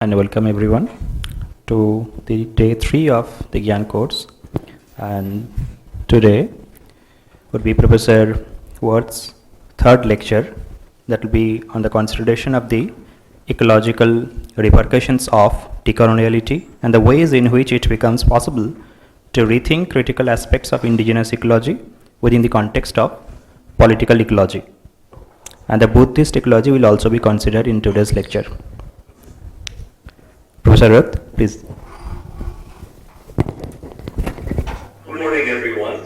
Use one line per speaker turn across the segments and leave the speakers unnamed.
and welcome everyone to the day 3 of the Gyan course. And today would be Professor Worth's third lecture that will be on the consideration of the ecological repercussions of decoloniality and the ways in which it becomes possible to rethink critical aspects of indigenous ecology within the context of political ecology. And the Buddhist ecology will also be considered in today's lecture. Professor Ruth, please.
Good morning, everyone.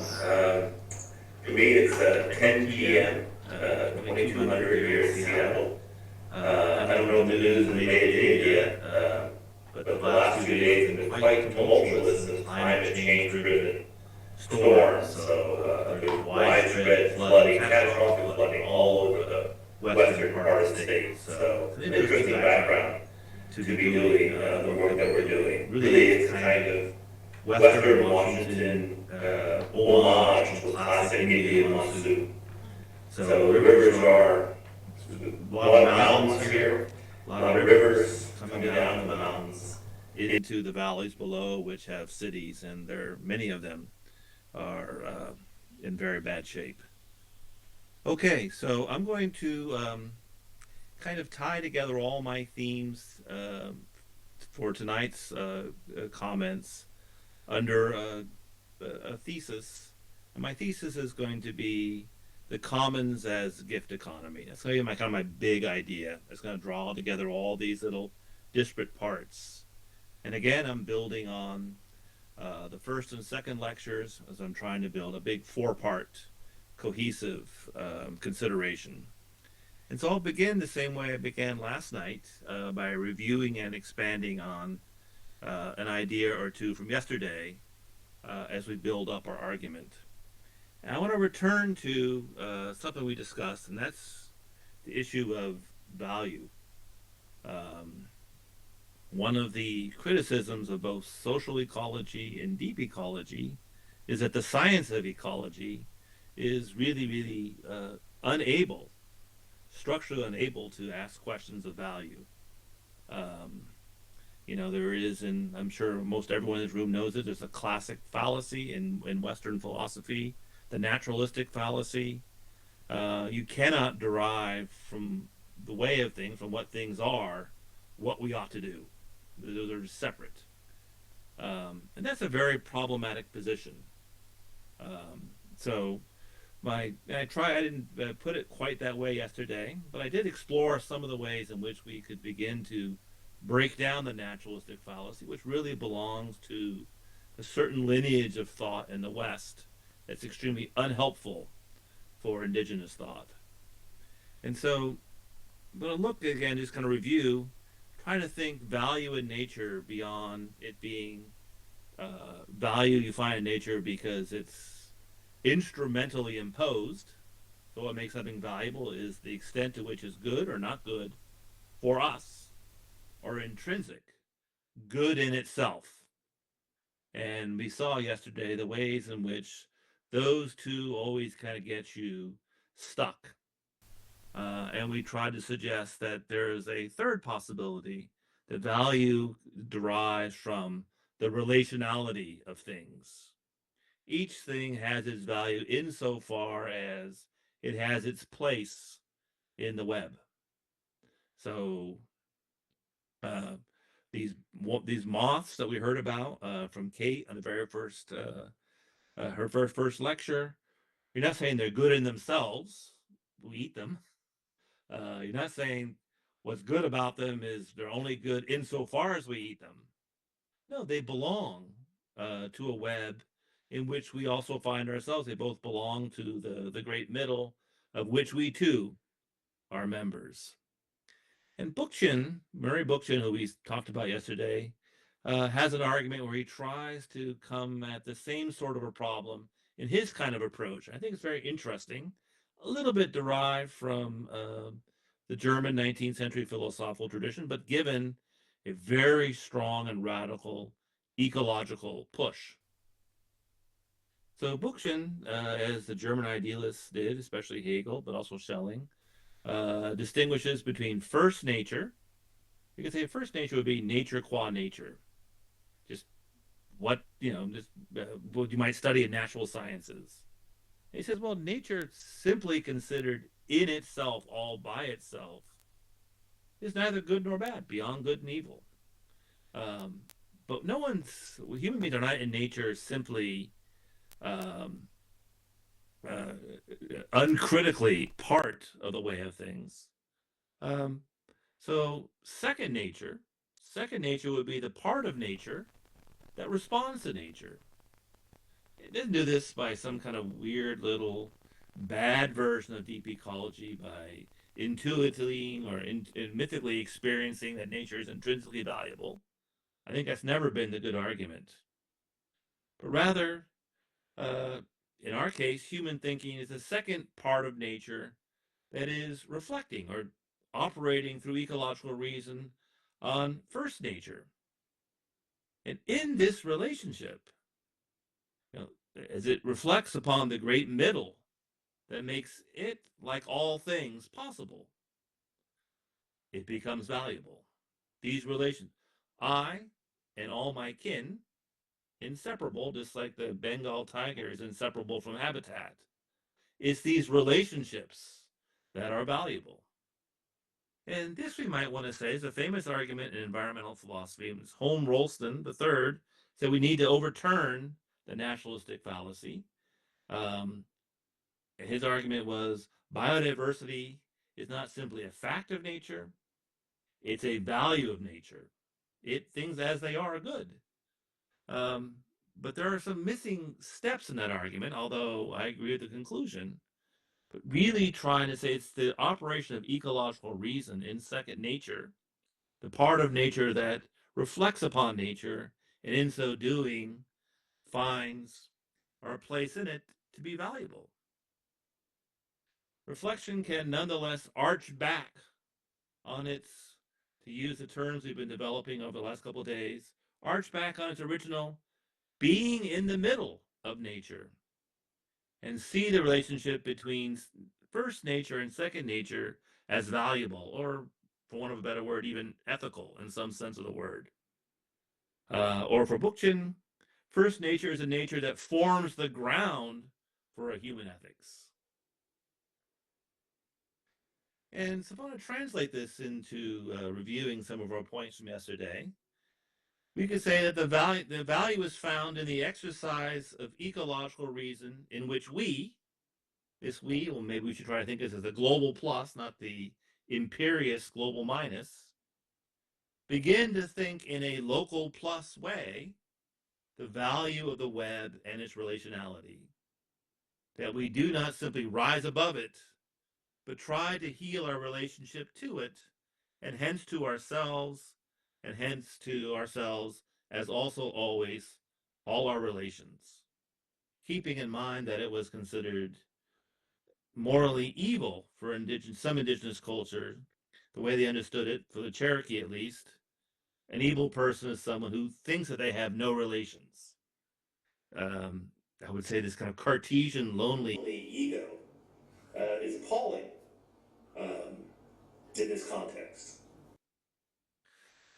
For me, it's 10 p.m., 2200 here in Seattle. I don't know if the news has made it in yet, but the last few days have been quite tumultuous in climate change-driven storms. So there's widespread flooding, catastrophic flooding all over the western part of the state. So it's an interesting background to be doing the work that we're doing. Really, it's kind of Western Washington homage to a classic Indian monsoon. So the rivers are a lot of mountains here, a lot of rivers coming down from the mountains
into the valleys below, which have cities, and many of them are in very bad shape. Okay, so I'm going to kind of tie together all my themes for tonight's comments under a thesis. And my thesis is going to be the commons as gift economy. That's going to be my kind of my big idea. It's going to draw together all these little disparate parts. And again, I'm building on the first and second lectures as I'm trying to build a big four-part cohesive consideration. And so I'll begin the same way I began last night by reviewing and expanding on an idea or two from yesterday as we build up our argument. And I want to return to something we discussed, and that's the issue of value. One of the criticisms of both social ecology and deep ecology is that the science of ecology is really unable, structurally unable to ask questions of value. There is, and I'm sure most everyone in this room knows it, there's a classic fallacy in Western philosophy, the naturalistic fallacy. You cannot derive from the way of things, from what things are, what we ought to do. They're separate. And that's a very problematic position. So I didn't put it quite that way yesterday, but I did explore some of the ways in which we could begin to break down the naturalistic fallacy, which really belongs to a certain lineage of thought in the West that's extremely unhelpful for indigenous thought. And so, but I look again, just kind of review, trying to think value in nature beyond it being value you find in nature because it's instrumentally imposed. So what makes something valuable is the extent to which it's good or not good for us, or intrinsic, good in itself. And we saw yesterday the ways in which those two always kind of get you stuck. And we tried to suggest that there is a third possibility that value derives from the relationality of things. Each thing has its value insofar as it has its place in the web. So these moths that we heard about from Kate on the very first her first lecture, you're not saying they're good in themselves. We eat them. You're not saying what's good about them is they're only good insofar as we eat them. No, they belong to a web in which we also find ourselves. They both belong to the great middle, of which we too are members. And Murray Bookchin, who we talked about yesterday, has an argument where he tries to come at the same sort of a problem in his kind of approach. I think it's very interesting, a little bit derived from the German 19th century philosophical tradition, but given a very strong and radical ecological push. So Bookchin, as the German idealists did, especially Hegel, but also Schelling, distinguishes between first nature, You could say first nature would be nature qua nature. Just just what you might study in natural sciences. And he says, well, nature simply considered in itself, all by itself, is neither good nor bad, beyond good and evil. Um, but human beings are not in nature simply um, uh, uncritically part of the way of things. Um, so second nature would be the part of nature that responds to nature. It didn't do this by some kind of weird little bad version of deep ecology by intuitively or mythically experiencing that nature is intrinsically valuable. I think that's never been the good argument. But rather, uh, in our case, human thinking is the second part of nature that is reflecting or operating through ecological reason on first nature. And in this relationship, as it reflects upon the great middle that makes it, like all things, possible, it becomes valuable. These relations, I and all my kin, inseparable, just like the Bengal tiger is inseparable from habitat. It's these relationships that are valuable. And this, we might want to say, is a famous argument in environmental philosophy. It was Holm Rolston III said we need to overturn the naturalistic fallacy. Um, and his argument was biodiversity is not simply a fact of nature, it's a value of nature. Things as they are good. Um, but there are some missing steps in that argument, although I agree with the conclusion. But really trying to say it's the operation of ecological reason in second nature, the part of nature that reflects upon nature, and in so doing finds our place in it to be valuable. Reflection can nonetheless arch back on its, to use the terms we've been developing over the last couple of days, arch back on its original being in the middle of nature and see the relationship between first nature and second nature as valuable, or for want of a better word, even ethical in some sense of the word. Or for Bookchin, first nature is a nature that forms the ground for a human ethics. And so if I want to translate this into reviewing some of our points from yesterday, we could say that the value is found in the exercise of ecological reason in which well, maybe we should try to think of this as the global plus, not the imperious global minus, begin to think in a local plus way the value of the web and its relationality. That we do not simply rise above it, but try to heal our relationship to it, and hence to ourselves, as also always all our relations, keeping in mind that it was considered morally evil for some indigenous culture, the way they understood it, for the Cherokee at least. An evil person is someone who thinks that they have no relations. Um, I would say this kind of Cartesian lonely ego is appalling um, in this context.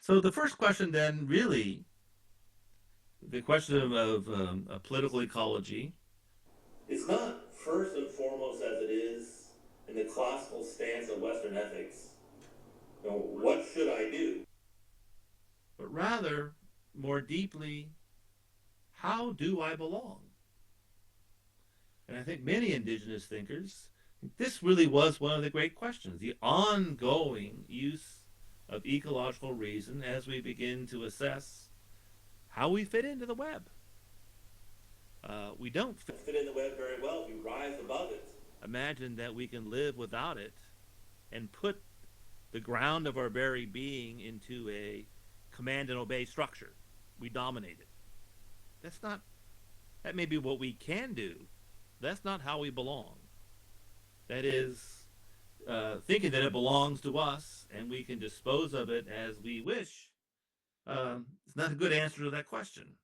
So the first question then, really, the question of political ecology, is not first and foremost as it is in the classical stance of Western ethics. What should I do? But rather, more deeply, how do I belong? And I think many indigenous thinkers, this really was one of the great questions, the ongoing use of ecological reason as we begin to assess how we fit into the web. We don't fit in the web very well. We rise above it. Imagine that we can live without it and put the ground of our very being into a command and obey structure. We dominate it. That may be what we can do. That's not how we belong. That is, thinking that it belongs to us and we can dispose of it as we wish. It's not a good answer to that question.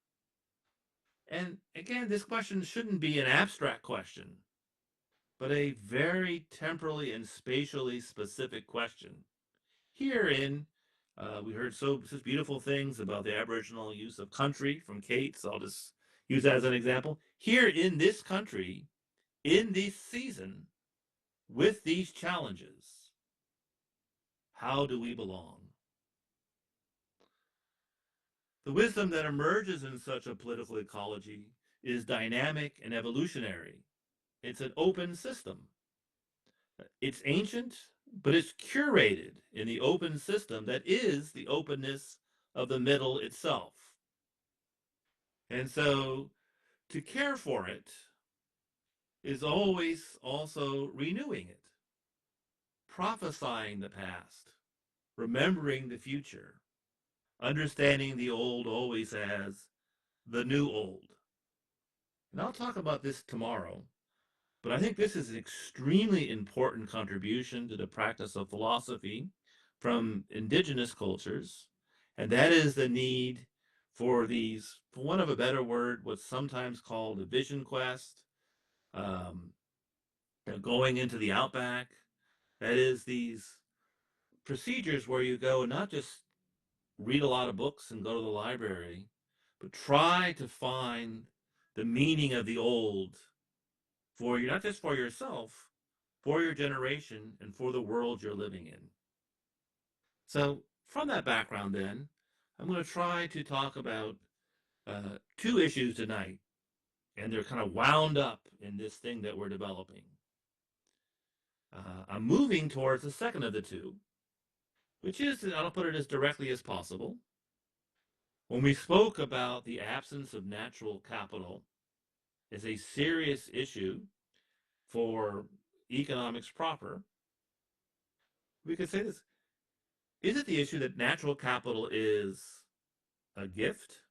And again, this question shouldn't be an abstract question, but a very temporally and spatially specific question. Herein, We heard such beautiful things about the Aboriginal use of country from Kate, so I'll just use that as an example. Here in this country, in this season, with these challenges, how do we belong? The wisdom that emerges in such a political ecology is dynamic and evolutionary. It's an open system. It's ancient, but it's curated in the open system that is the openness of the middle itself. And so to care for it is always also renewing it, prophesying the past, remembering the future, understanding the old always as the new old. And I'll talk about this tomorrow, but I think this is an extremely important contribution to the practice of philosophy from indigenous cultures, and that is the need for these, for want of a better word, what's sometimes called a vision quest, um, going into the outback. That is these procedures where you go and not just read a lot of books and go to the library, but try to find the meaning of the old for you, not just for yourself, for your generation, and for the world you're living in. So, from that background, then, I'm going to try to talk about two issues tonight, and they're kind of wound up in this thing that we're developing. I'm moving towards the second of the two, which is, I'll put it as directly as possible. When we spoke about the absence of natural capital as a serious issue for economics proper, we could say this. Is it the issue that natural capital is a gift?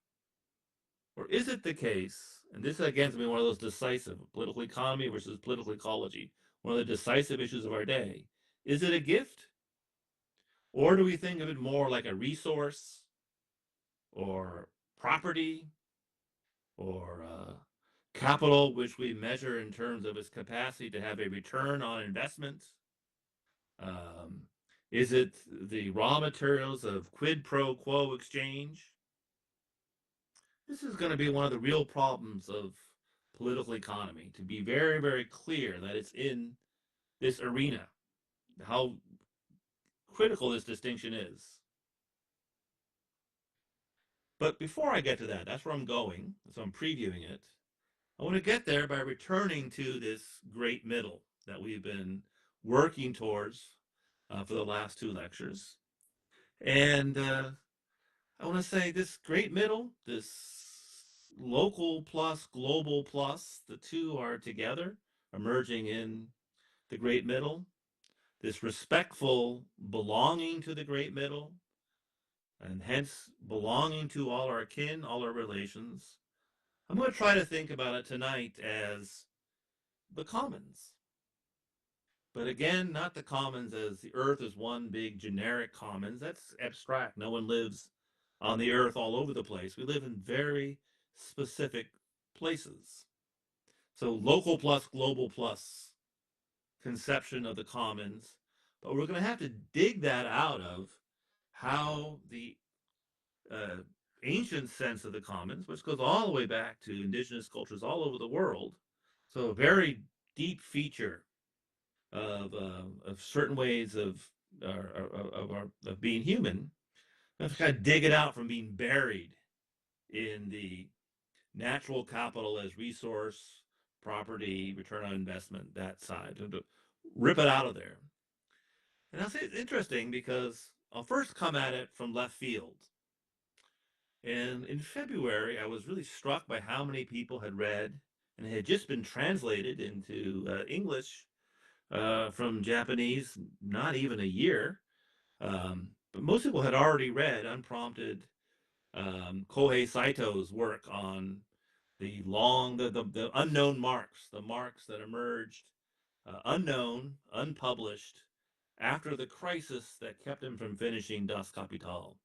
Or is it the case, and this again is going to be one of those decisive, political economy versus political ecology, one of the decisive issues of our day. Is it a gift? Or do we think of it more like a resource or property or capital, which we measure in terms of its capacity to have a return on investment? Um, is it the raw materials of quid pro quo exchange? This is going to be one of the real problems of political economy, to be very, very clear that it's in this arena, how critical this distinction is. But before I get to that, that's where I'm going, so I'm previewing it. I want to get there by returning to this great middle that we've been working towards for the last two lectures. And I want to say this great middle, this local plus global plus, the two are together, emerging in the great middle. This respectful belonging to the great middle, and hence belonging to all our kin, all our relations. I'm going to try to think about it tonight as the commons. But again, not the commons as the earth is one big generic commons. That's abstract. No one lives on the earth all over the place. We live in very specific places. So local plus global plus conception of the commons. But we're going to have to dig that out of how the uh, ancient sense of the commons, which goes all the way back to indigenous cultures all over the world. So a very deep feature of certain ways of being human. We have to kind of dig it out from being buried in the natural capital as resource, property, return on investment, that side, and to rip it out of there. And I'll say it's interesting because I'll first come at it from left field. And in February, I was really struck by how many people had read and had just been translated into English from Japanese, not even a year. But most people had already read, unprompted, Kohei Saito's work on the unknown marks, the marks that emerged unknown, unpublished, after the crisis that kept him from finishing Das Kapital.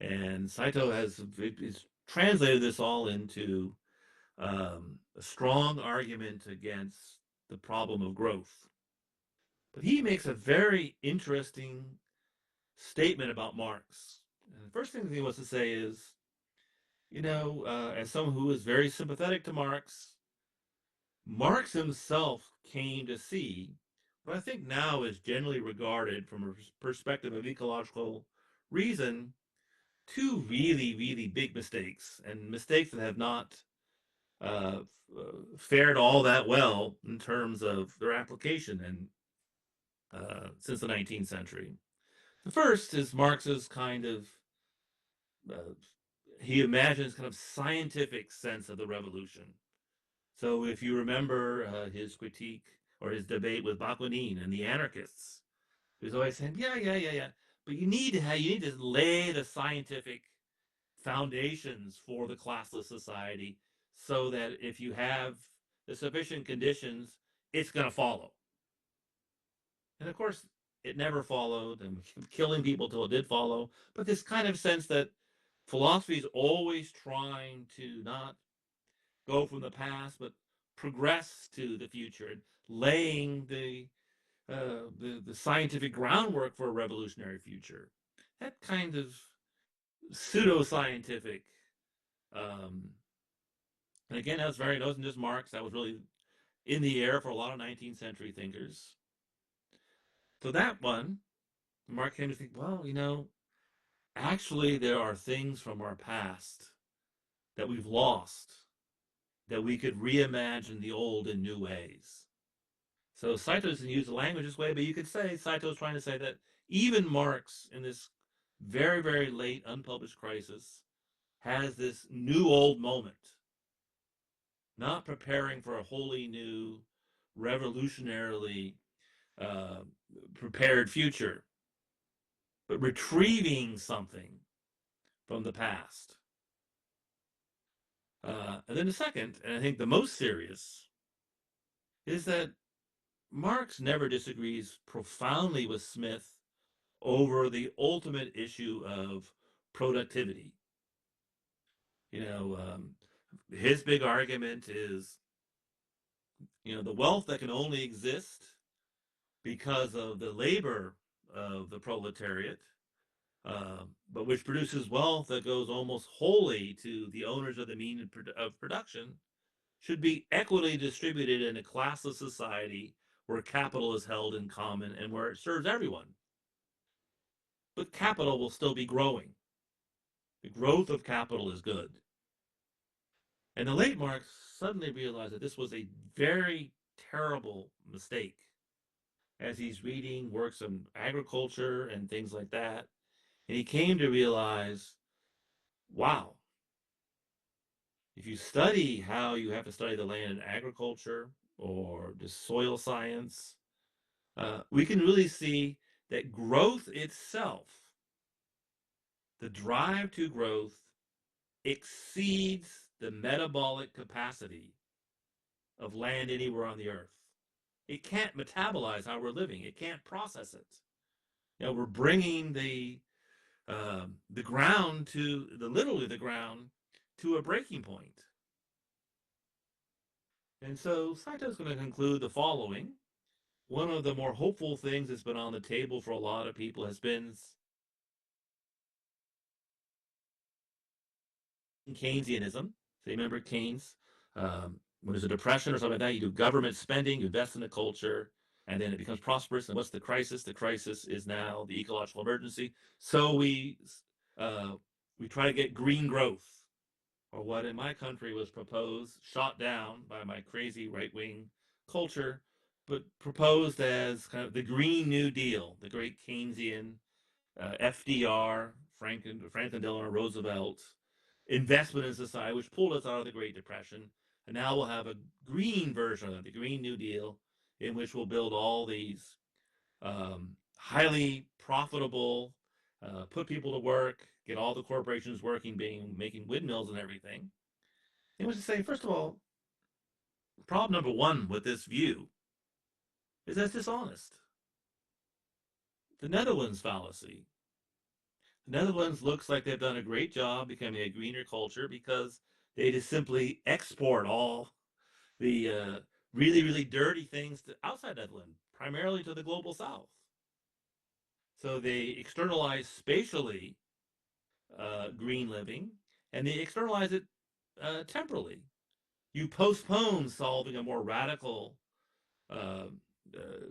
And Saito has translated this all into a strong argument against the problem of growth. But he makes a very interesting statement about Marx. And the first thing he wants to say is, as someone who is very sympathetic to Marx, Marx himself came to see what I think now is generally regarded from a perspective of ecological reason, two really, really big mistakes, and mistakes that have not fared all that well in terms of their application and since the 19th century. The first is Marx's kind of uh, he imagines kind of scientific sense of the revolution. So if you remember his critique or his debate with Bakunin and the anarchists, he was always saying, yeah, but you need to lay the scientific foundations for the classless society so that if you have the sufficient conditions, it's going to follow. And of course, it never followed, and killing people till it did follow. But this kind of sense that philosophy is always trying to not go from the past, but progress to the future, and laying the scientific groundwork for a revolutionary future. That kind of pseudoscientific, um, and again, that wasn't just Marx. That was really in the air for a lot of 19th century thinkers. So that one, Mark came to think, well, actually, there are things from our past that we've lost that we could reimagine the old in new ways. So Saito doesn't use the language this way, but you could say Saito's trying to say that even Marx, in this very, very late unpublished crisis, has this new old moment, not preparing for a wholly new, revolutionarily uh, prepared future, but retrieving something from the past. And then the second, and I think the most serious, is that Marx never disagrees profoundly with Smith over the ultimate issue of productivity. You know, um, his big argument is, the wealth that can only exist because of the labor of the proletariat, but which produces wealth that goes almost wholly to the owners of the means of production, should be equitably distributed in a classless society where capital is held in common and where it serves everyone. But capital will still be growing. The growth of capital is good. And the late Marx suddenly realized that this was a very terrible mistake as he's reading works on agriculture and things like that. And he came to realize, wow, if you study how you have to study the land in agriculture or the soil science, we can really see that growth itself, the drive to growth, exceeds the metabolic capacity of land anywhere on the earth. It can't metabolize how we're living. It can't process it. We're bringing the ground to literally the ground to a breaking point. And so Saito's going to conclude the following. One of the more hopeful things that's been on the table for a lot of people has been Keynesianism. So you remember Keynes? When there's a depression or something like that, you do government spending, you invest in the culture, and then it becomes prosperous. And what's the crisis? The crisis is now the ecological emergency. So we try to get green growth, or what in my country was proposed, shot down by my crazy right wing culture, but proposed as kind of the Green New Deal, the great Keynesian FDR, Franklin Delano Roosevelt investment in society, which pulled us out of the Great Depression. And now we'll have a green version of it, the Green New Deal, in which we'll build all these highly profitable, put people to work, get all the corporations working, making windmills and everything. It was to say, first of all, problem number one with this view is that it's dishonest. The Netherlands fallacy. The Netherlands looks like they've done a great job becoming a greener culture because they just simply export all the really, really dirty things to outside Netherlands, primarily to the global south. So they externalize spatially green living, and they externalize it temporally. You postpone solving a more radical, uh,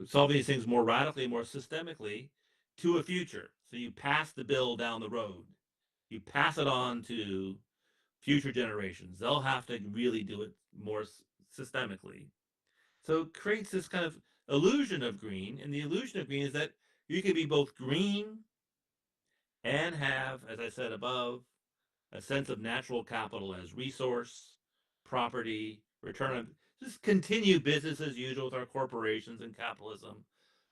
solving these things more radically, more systemically to a future. So you pass the bill down the road. You pass it on to future generations. They'll have to really do it more systemically. So it creates this kind of illusion of green. And the illusion of green is that you can be both green and have, as I said above, a sense of natural capital as resource, property, return on, just continue business as usual with our corporations and capitalism,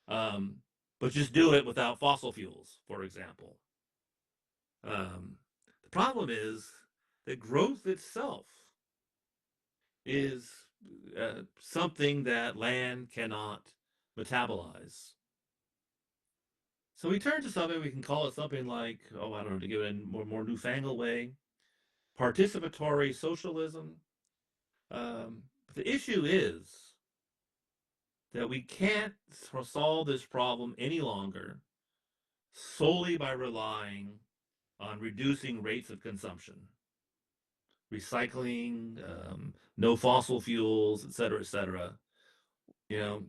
um, but just do it without fossil fuels, for example. The problem is that growth itself is something that land cannot metabolize. So we turn to something, we can call it something like, oh, I don't know, to give it a more newfangled way, participatory socialism. But the issue is that we can't solve this problem any longer solely by relying on reducing rates of consumption, recycling, no fossil fuels, et cetera, et cetera. You know,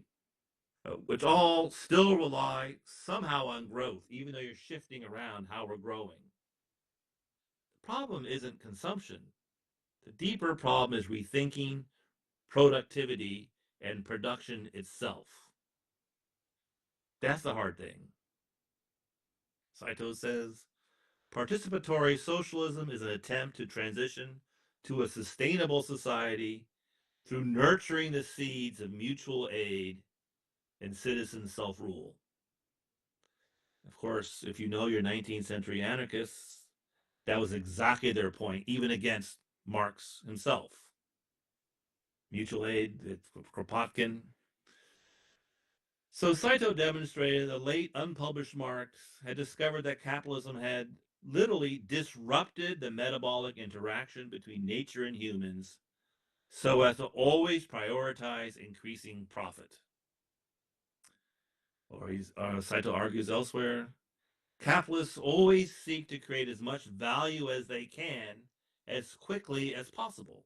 which all still rely somehow on growth, even though you're shifting around how we're growing. The problem isn't consumption. The deeper problem is rethinking productivity and production itself. That's the hard thing. Saito says participatory socialism is an attempt to transition to a sustainable society through nurturing the seeds of mutual aid and citizen self rule. Of course, if you know your 19th century anarchists, that was exactly their point, even against Marx himself. Mutual aid, Kropotkin. So Saito demonstrated that late unpublished Marx had discovered that capitalism had literally disrupted the metabolic interaction between nature and humans so as to always prioritize increasing profit. Or Saito argues elsewhere, capitalists always seek to create as much value as they can as quickly as possible.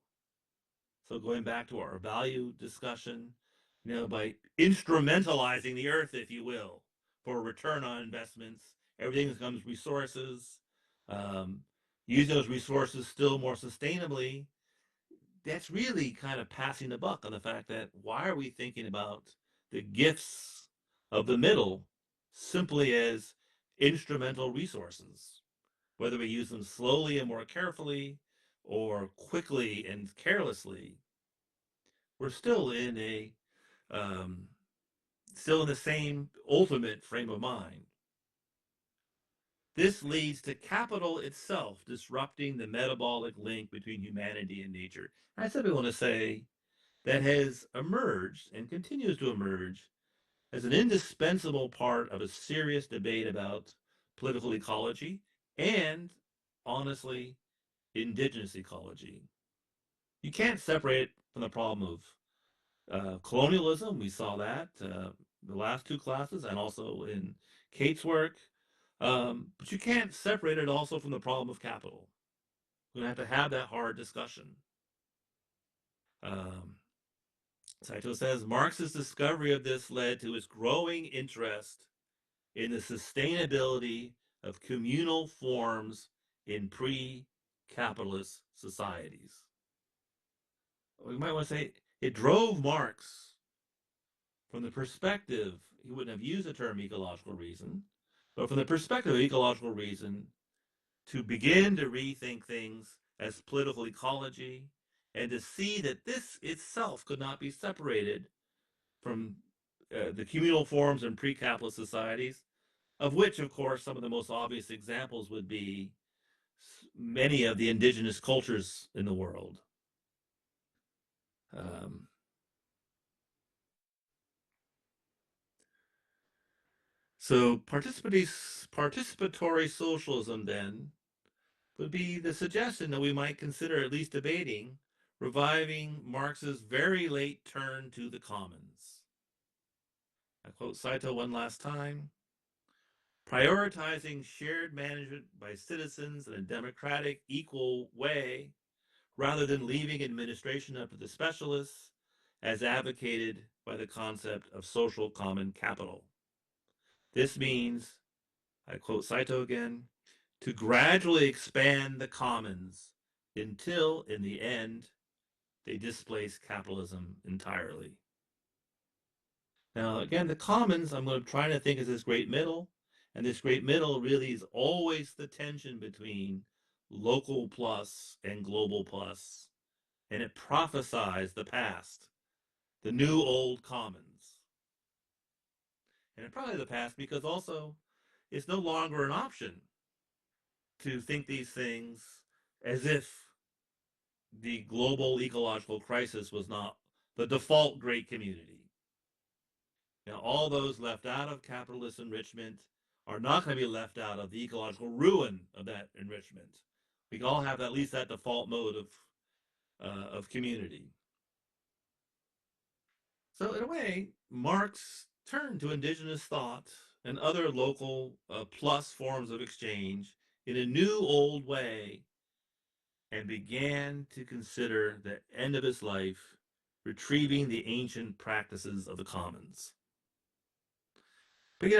So going back to our value discussion, by instrumentalizing the earth, if you will, for return on investments, everything becomes resources. Um, Using those resources still more sustainably, that's really kind of passing the buck on the fact that why are we thinking about the gifts of the middle simply as instrumental resources, whether we use them slowly and more carefully or quickly and carelessly. We're um, still in the same ultimate frame of mind. This leads to capital itself disrupting the metabolic link between humanity and nature. I simply want to say that has emerged and continues to emerge as an indispensable part of a serious debate about political ecology and, honestly, indigenous ecology. You can't separate it from the problem of colonialism. We saw that the last two classes and also in Kate's work. But you can't separate it also from the problem of capital. We're going to have that hard discussion. Um, Saito says Marx's discovery of this led to his growing interest in the sustainability of communal forms in pre-capitalist societies. We might want to say it drove Marx from the perspective, he wouldn't have used the term ecological reason, but from the perspective of ecological reason, to begin to rethink things as political ecology and to see that this itself could not be separated from the communal forms in pre-capitalist societies, of which, of course, some of the most obvious examples would be many of the indigenous cultures in the world. Um, so participatory socialism then would be the suggestion that we might consider at least debating reviving Marx's very late turn to the commons. I quote Saito one last time. prioritizing shared management by citizens in a democratic, equal way, rather than leaving administration up to the specialists, as advocated by the concept of social common capital. This means, I quote Saito again, to gradually expand the commons until, in the end, they displace capitalism entirely. Now, again, the commons, I'm going to try to think is this great middle, and this great middle really is always the tension between local plus and global plus, and it prophesies the past, the new old commons. And probably the past because also it's no longer an option to think these things as if the global ecological crisis was not the default great community. Now, all those left out of capitalist enrichment are not going to be left out of the ecological ruin of that enrichment. We all have at least that default mode of community. So, in a way, Marx turned to indigenous thought and other local plus forms of exchange in a new old way and began to consider the end of his life retrieving the ancient practices of the commons. But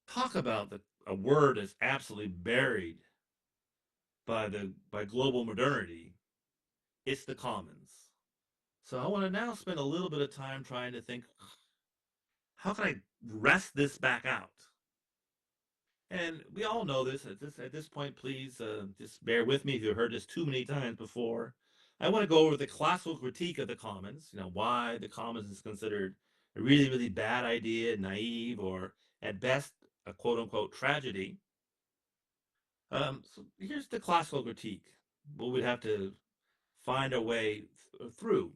talk about a word that's absolutely buried by global modernity. It's the commons. So I want to now spend a little bit of time trying to think, how can I wrest this back out? And we all know this. At this point, please just bear with me if you've heard this too many times before. I want to go over the classical critique of the commons. Why the commons is considered a really, really bad idea, naive, or at best a quote unquote tragedy. So here's the classical critique. What we'd have to find a way through.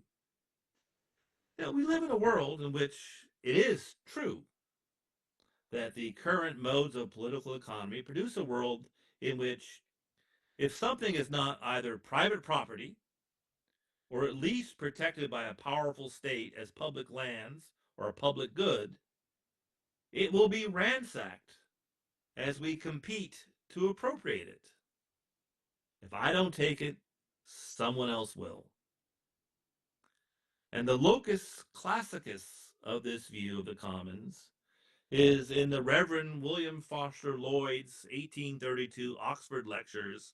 We live in a world in which it is true that the current modes of political economy produce a world in which if something is not either private property or at least protected by a powerful state as public lands or a public good, it will be ransacked as we compete to appropriate it. If I don't take it, someone else will. And the locus classicus of this view of the commons is in the Reverend William Foster Lloyd's 1832 Oxford Lectures,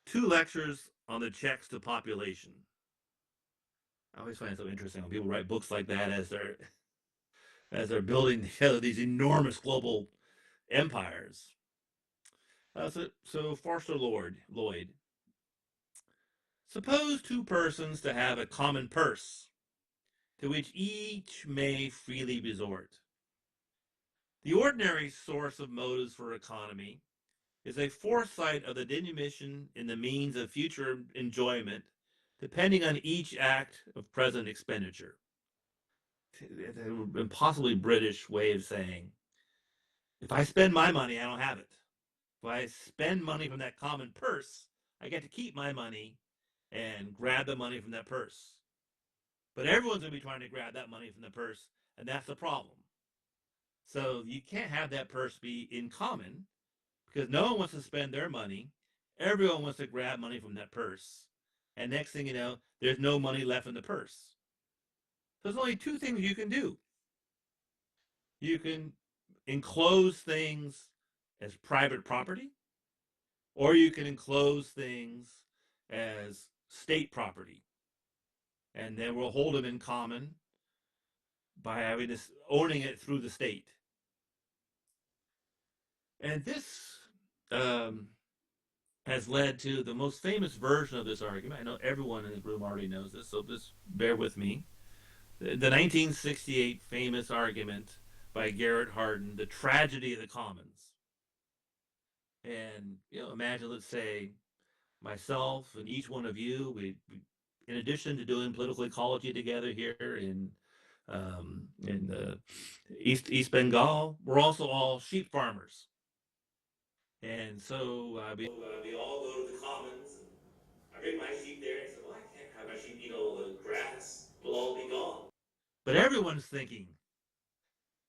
two lectures on the checks to population. I always find it so interesting when people write books like that as they're building together these enormous global empires. So Foster Lloyd, suppose two persons to have a common purse, to which each may freely resort. The ordinary source of motives for economy is a foresight of the diminution in the means of future enjoyment, depending on each act of present expenditure. It's an impossibly British way of saying, if I spend my money, I don't have it. If I spend money from that common purse, I get to keep my money and grab the money from that purse. But everyone's going to be trying to grab that money from the purse, and that's the problem. So you can't have that purse be in common because no one wants to spend their money. Everyone wants to grab money from that purse. And next thing you know, there's no money left in the purse. So there's only two things you can do. You can enclose things as private property, or you can enclose things as state property. And then we'll hold them in common by having this owning it through the state. And this has led to the most famous version of this argument. I know everyone in the room already knows this, so just bear with me. The 1968 famous argument by Garrett Hardin, The Tragedy of the Commons. And imagine, let's say, myself and each one of you, in addition to doing political ecology together here in the East Bengal, we're also all sheep farmers. And so we all go to the commons. And I bring my sheep there and say, well, I can't have my sheep eat all the grass. It'll all be gone. But everyone's thinking,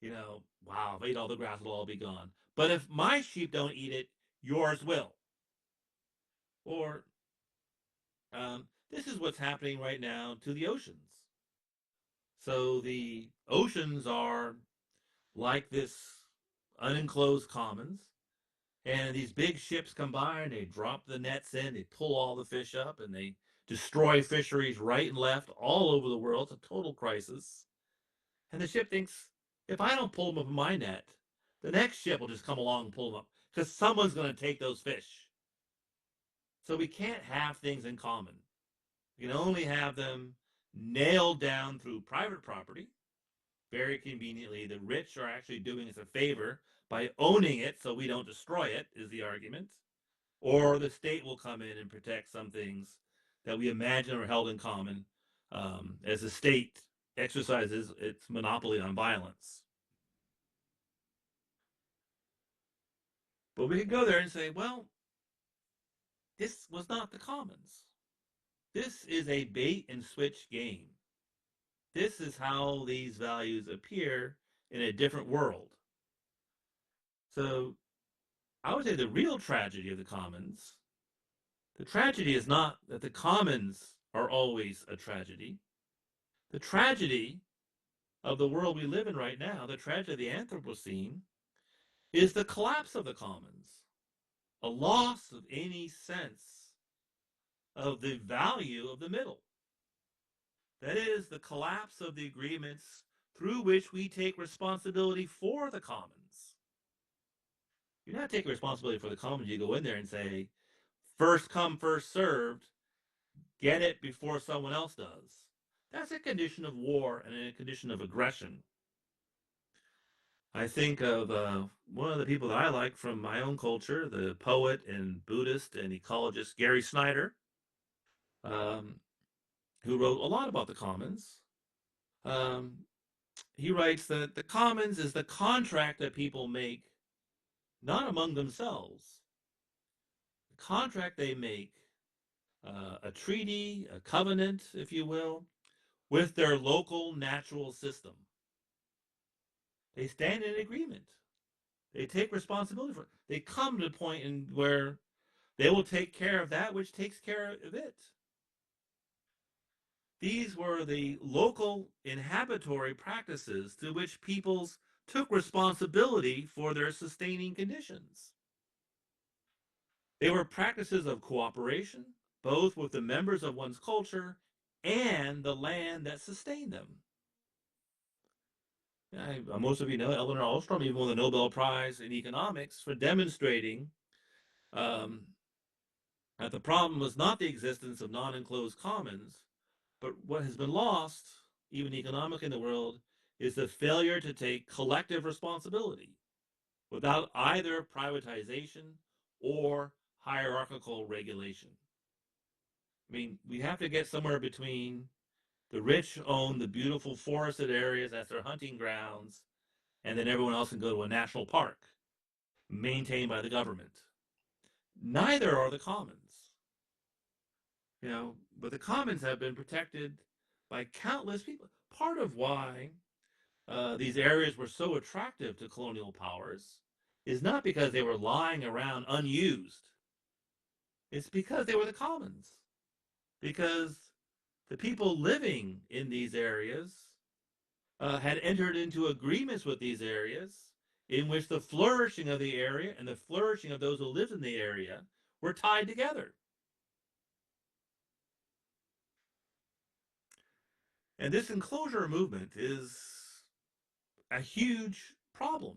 Wow, if I eat all the grass, it'll all be gone. But if my sheep don't eat it, yours will. Or this is what's happening right now to the oceans. So the oceans are like this unenclosed commons, and these big ships come by and they drop the nets in, they pull all the fish up, and they destroy fisheries right and left all over the world. It's a total crisis. And the ship thinks, if I don't pull them up in my net, the next ship will just come along and pull them up because someone's going to take those fish. So we can't have things in common. We can only have them nailed down through private property. Very conveniently, the rich are actually doing us a favor by owning it so we don't destroy it, is the argument. Or the state will come in and protect some things that we imagine are held in common as the state exercises its monopoly on violence. But we can go there and say, well, this was not the commons. This is a bait and switch game. This is how these values appear in a different world. So I would say the real tragedy of the commons, the tragedy is not that the commons are always a tragedy. The tragedy of the world we live in right now, the tragedy of the Anthropocene, is the collapse of the commons, a loss of any sense of the value of the middle. That is, the collapse of the agreements through which we take responsibility for the commons. You're not taking responsibility for the commons. You go in there and say, first come, first served, get it before someone else does. That's a condition of war and a condition of aggression. I think of one of the people that I like from my own culture, the poet and Buddhist and ecologist Gary Snyder, um, who wrote a lot about the commons. Um, he writes that the commons is the contract that people make not among themselves, the contract they make, a treaty, a covenant, if you will, with their local natural system. They stand in agreement. They take responsibility for it. They come to a point in where they will take care of that which takes care of it. These were the local inhabitory practices to which peoples took responsibility for their sustaining conditions. They were practices of cooperation, both with the members of one's culture and the land that sustained them. Most of you know Eleanor Ostrom even won the Nobel Prize in economics for demonstrating um, that the problem was not the existence of non-enclosed commons, but what has been lost, even economically in the world, is the failure to take collective responsibility without either privatization or hierarchical regulation. I mean, we have to get somewhere between the rich own the beautiful forested areas as their hunting grounds, and then everyone else can go to a national park maintained by the government. Neither are the commons. But the commons have been protected by countless people. Part of why these areas were so attractive to colonial powers is not because they were lying around unused. It's because they were the commons. Because the people living in these areas had entered into agreements with these areas in which the flourishing of the area and the flourishing of those who lived in the area were tied together. And this enclosure movement is a huge problem.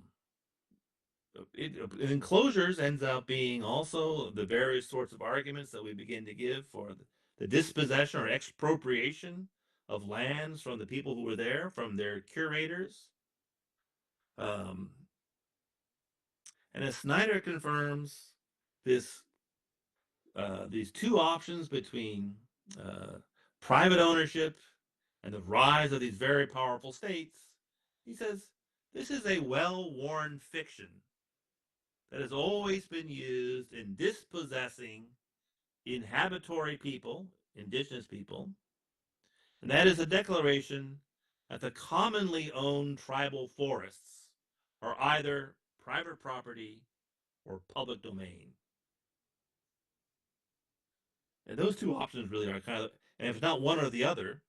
Enclosures ends up being also the various sorts of arguments that we begin to give for the dispossession or expropriation of lands from the people who were there, from their curators. Um, and as Snyder confirms, this these two options between uh, private ownership and the rise of these very powerful states, he says this is a well-worn fiction that has always been used in dispossessing inhabitory people, indigenous people, and that is a declaration that the commonly owned tribal forests are either private property or public domain. And those two options really are kind of, and if it's not one or the other,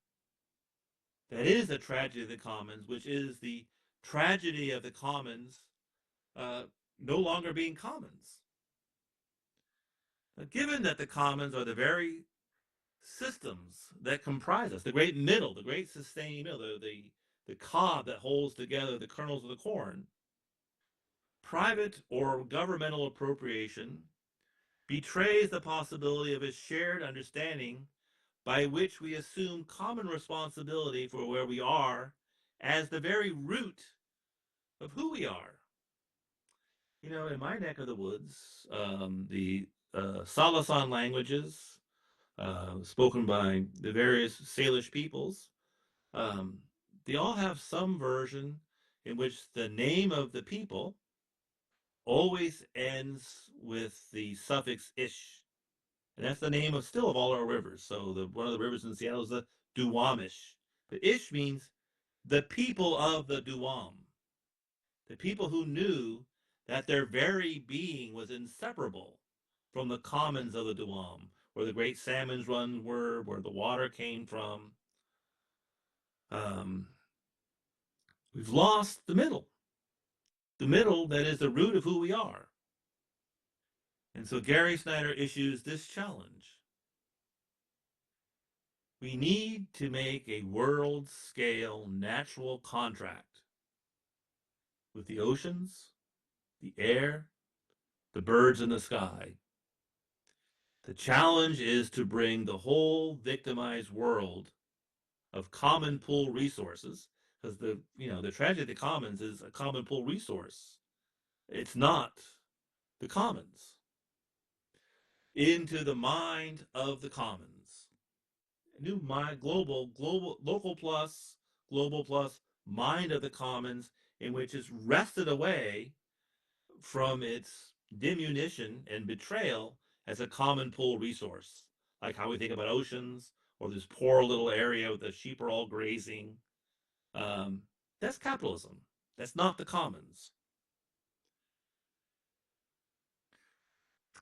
that is the tragedy of the commons, which is the tragedy of the commons uh, no longer being commons. Now, given that the commons are the very systems that comprise us, the great middle, the great sustaining middle, the cob that holds together the kernels of the corn, private or governmental appropriation betrays the possibility of a shared understanding by which we assume common responsibility for where we are as the very root of who we are. You know, in my neck of the woods, the Salasan languages spoken by the various Salish peoples, um, they all have some version in which the name of the people always ends with the suffix ish. And that's the name of still of all our rivers. So one of the rivers in Seattle is the Duwamish. But ish means the people of the Duwam, the people who knew that their very being was inseparable from the commons of the Duwam, where the great salmons run were, where the water came from. Um, we've lost the middle that is the root of who we are. And so Gary Snyder issues this challenge. We need to make a world-scale natural contract with the oceans, the air, the birds in the sky. The challenge is to bring the whole victimized world of common pool resources, because the tragedy of the commons is a common pool resource. It's not the commons. Into the mind of the commons. New mind, global, local plus, global plus, mind of the commons, in which it's wrested away from its diminution and betrayal as a common pool resource, like how we think about oceans or this poor little area where the sheep are all grazing. That's capitalism. That's not the commons.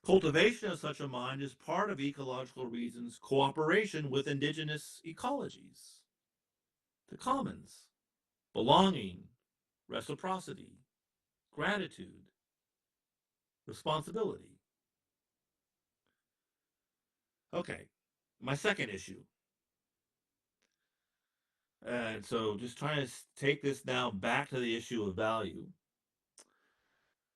Cultivation of such a mind is part of ecological reason's cooperation with indigenous ecologies. The commons, belonging, reciprocity, gratitude, responsibility. Okay, my second issue. And so just trying to take this now back to the issue of value.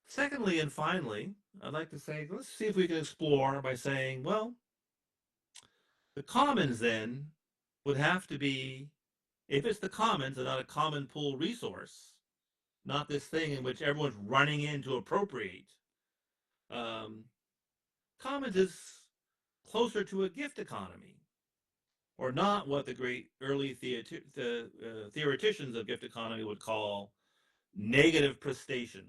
Secondly, and finally, I'd like to say, let's see if we can explore by saying, well, the commons then would have to be, if it's the commons and not a common pool resource, not this thing in which everyone's running in to appropriate. Um, Commons is closer to a gift economy, or not what the great early theoreticians of gift economy would call negative prestation.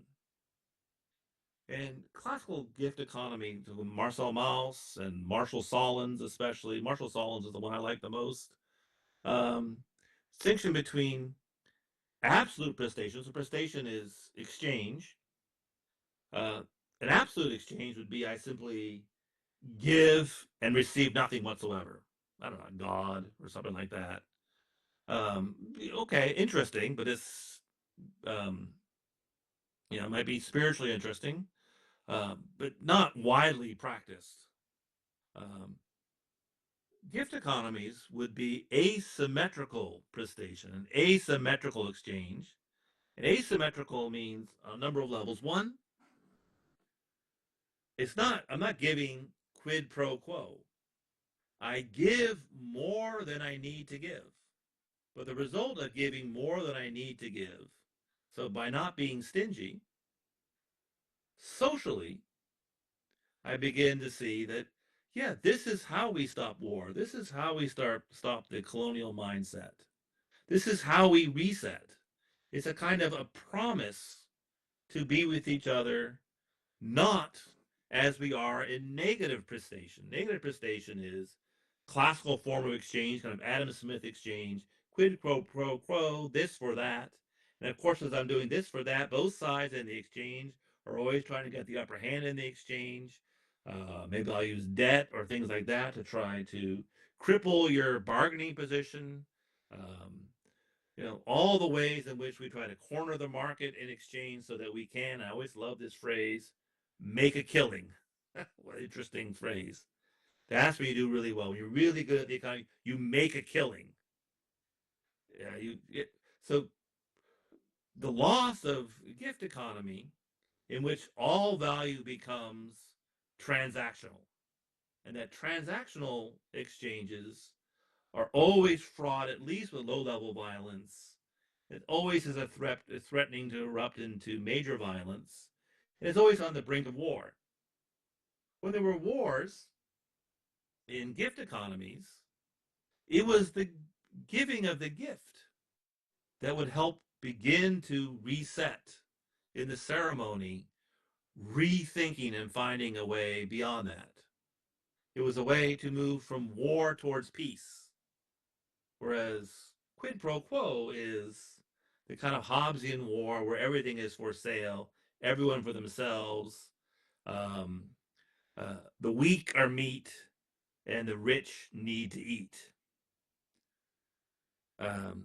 And classical gift economy, Marcel Mauss and Marshall Solons especially, Marshall Solons is the one I like the most, distinction between absolute prestation, so prestation is exchange. Uh, an absolute exchange would be I simply give and receive nothing whatsoever. I don't know, God or something like that. Okay, interesting, but it's um, it might be spiritually interesting, but not widely practiced. Um, Gift economies would be asymmetrical prestation, an asymmetrical exchange. And asymmetrical means a number of levels. One, I'm not giving quid pro quo. I give more than I need to give. But the result of giving more than I need to give, so by not being stingy, socially, I begin to see that, yeah, this is how we stop war. This is how we stop the colonial mindset. This is how we reset. It's a kind of a promise to be with each other, not as we are in negative prestation. Negative prestation is classical form of exchange, kind of Adam Smith exchange, quid pro quo, this for that. And of course, as I'm doing this for that, both sides in the exchange are always trying to get the upper hand in the exchange. Maybe I'll use debt or things like that to try to cripple your bargaining position. Um, all the ways in which we try to corner the market in exchange so that we can, I always love this phrase, make a killing. What an interesting phrase. That's what you do really well. When you're really good at the economy, you make a killing. So the loss of gift economy in which all value becomes transactional, and that transactional exchanges are always fraught, at least with low-level violence. It always is a threat, threatening to erupt into major violence. And it's always on the brink of war. When there were wars in gift economies, it was the giving of the gift that would help begin to reset in the ceremony, rethinking and finding a way beyond that. It was a way to move from war towards peace. Whereas quid pro quo is the kind of Hobbesian war where everything is for sale, everyone for themselves. Um, the weak are meat, and the rich need to eat. Um,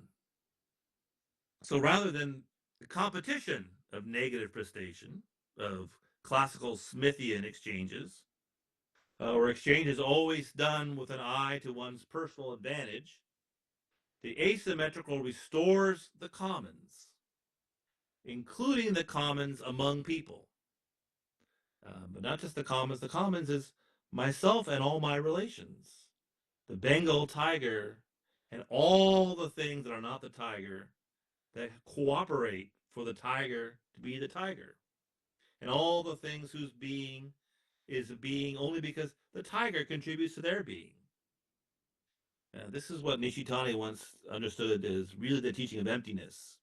so rather than the competition of negative prestation, of classical Smithian exchanges, where exchange is always done with an eye to one's personal advantage, the asymmetrical restores the commons, including the commons among people. But not just the commons is myself and all my relations, the Bengal tiger, and all the things that are not the tiger that cooperate for the tiger to be the tiger, and all the things whose being is a being only because the tiger contributes to their being. This is what Nishitani once understood as really the teaching of emptiness.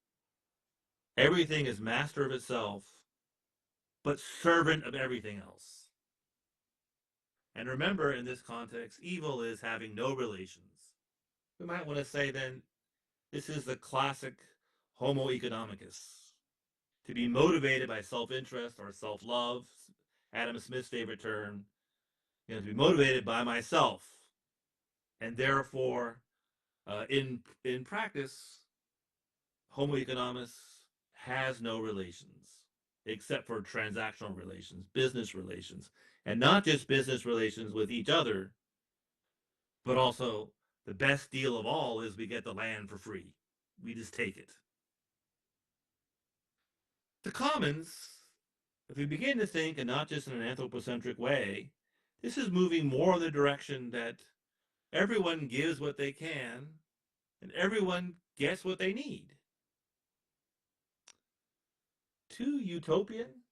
Everything is master of itself, but servant of everything else. And remember, in this context, evil is having no relations. We might want to say then, this is the classic Homo economicus, to be motivated by self-interest or self-love, Adam Smith's favorite term, to be motivated by myself, and therefore, in practice, Homo economicus has no relations except for transactional relations, business relations, and not just business relations with each other, but also the best deal of all is we get the land for free. We just take it. The commons, if we begin to think, and not just in an anthropocentric way, this is moving more in the direction that everyone gives what they can and everyone gets what they need. Too utopian?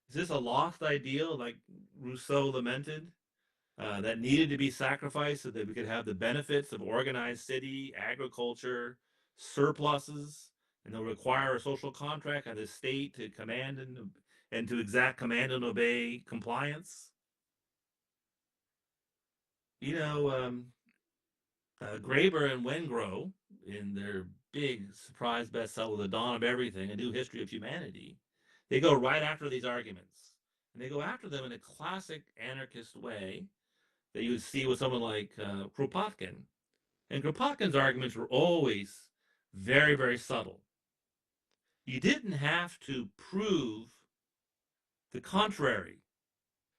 Is this a lost ideal like Rousseau lamented? That needed to be sacrificed so that we could have the benefits of organized city, agriculture, surpluses, and they'll require a social contract on the state to command and to exact command and obey compliance. You know, Graeber and Wengrow, in their big surprise bestseller, The Dawn of Everything, A New History of Humanity, they go right after these arguments. And they go after them in a classic anarchist way that you would see with someone like Kropotkin. And Kropotkin's arguments were always very, very subtle. You didn't have to prove the contrary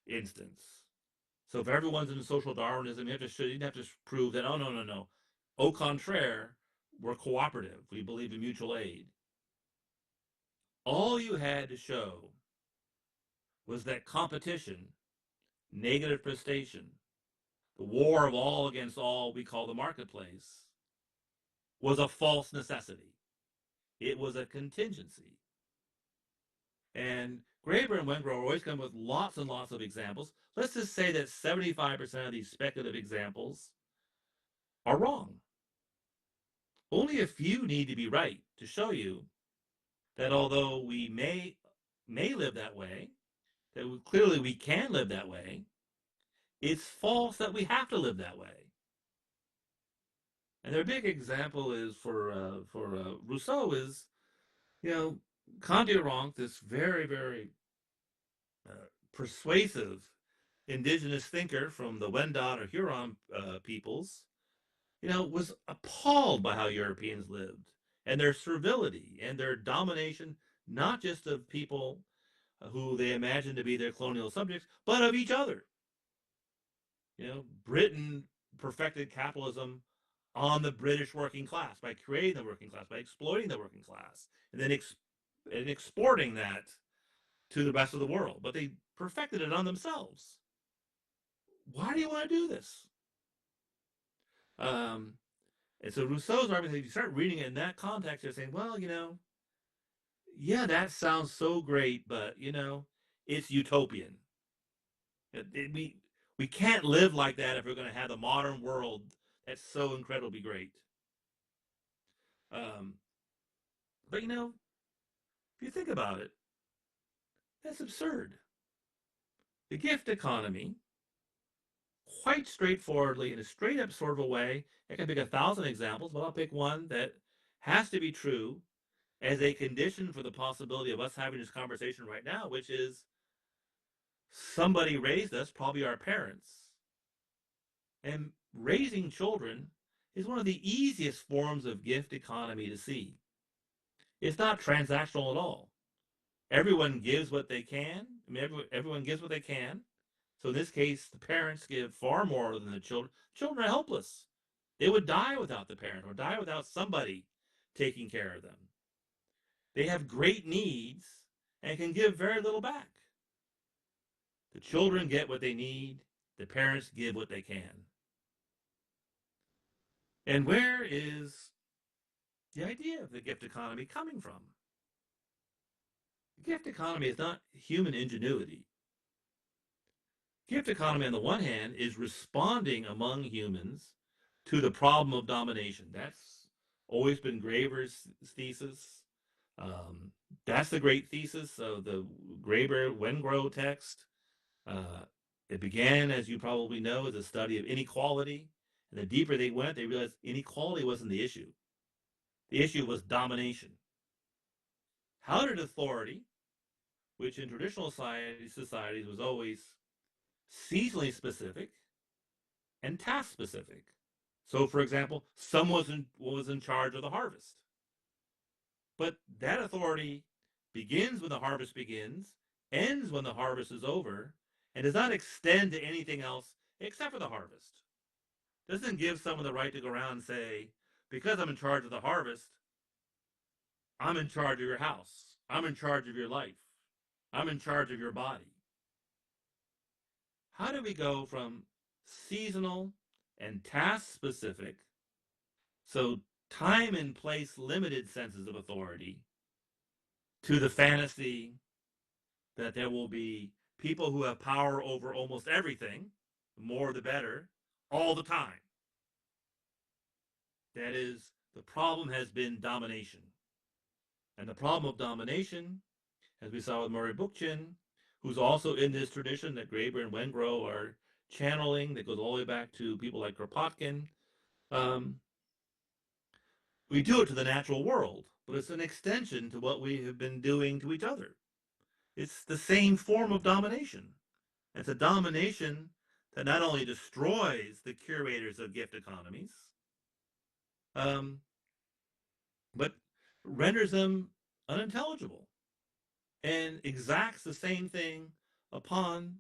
instance. So if everyone's in social Darwinism, you didn't have to prove that, oh, no, no, no. Au contraire, we're cooperative. We believe in mutual aid. All you had to show was that competition, negative prestation, the war of all against all we call the marketplace, was a false necessity. It was a contingency. And Graeber and Wengrow always come with lots and lots of examples. Let's just say that 75% of these speculative examples are wrong. Only a few need to be right to show you that although we may live that way, that clearly we can live that way, it's false that we have to live that way. And their big example is for Rousseau is, you know, Kandiaronk, this very, very persuasive indigenous thinker from the Wendat or Huron peoples, was appalled by how Europeans lived and their servility and their domination, not just of people who they imagined to be their colonial subjects, but of each other. Britain perfected capitalism on the British working class by creating the working class, by exploiting the working class, and then exporting that to the rest of the world. But they perfected it on themselves. Why do you want to do this? Um, and so Rousseau's argument, if you start reading it in that context, you're saying, well, yeah, that sounds so great, but it's utopian. We can't live like that if we're going to have the modern world that's so incredibly great. Um, but if you think about it, that's absurd. The gift economy, quite straightforwardly, in a straight up sort of a way, I can pick 1,000 examples, but I'll pick one that has to be true as a condition for the possibility of us having this conversation right now, which is somebody raised us, probably our parents. And raising children is one of the easiest forms of gift economy to see. It's not transactional at all. Everyone gives what they can. I mean, everyone gives what they can. So in this case, the parents give far more than the children. Children are helpless. They would die without the parent or die without somebody taking care of them. They have great needs and can give very little back. The children get what they need. The parents give what they can. And where is the idea of the gift economy coming from? The gift economy is not human ingenuity. Gift economy, on the one hand, is responding among humans to the problem of domination. That's always been Graeber's thesis. Um, that's the great thesis of the Graeber-Wengrow text. Uh, it began, as you probably know, as a study of inequality. And the deeper they went, they realized inequality wasn't the issue. The issue was domination. How did authority, which in traditional societies was always seasonally specific and task specific. So, for example, someone was in charge of the harvest. But that authority begins when the harvest begins, ends when the harvest is over, and does not extend to anything else except for the harvest. Doesn't give someone the right to go around and say, because I'm in charge of the harvest, I'm in charge of your house. I'm in charge of your life. I'm in charge of your body. How do we go from seasonal and task specific, so time and place limited senses of authority, to the fantasy that there will be people who have power over almost everything, the more the better, all the time? That is, the problem has been domination. And the problem of domination, as we saw with Murray Bookchin, who's also in this tradition that Graeber and Wengrow are channeling, that goes all the way back to people like Kropotkin. Um, we do it to the natural world, but it's an extension to what we have been doing to each other. It's the same form of domination. It's a domination that not only destroys the curators of gift economies, um, but renders them unintelligible and exacts the same thing upon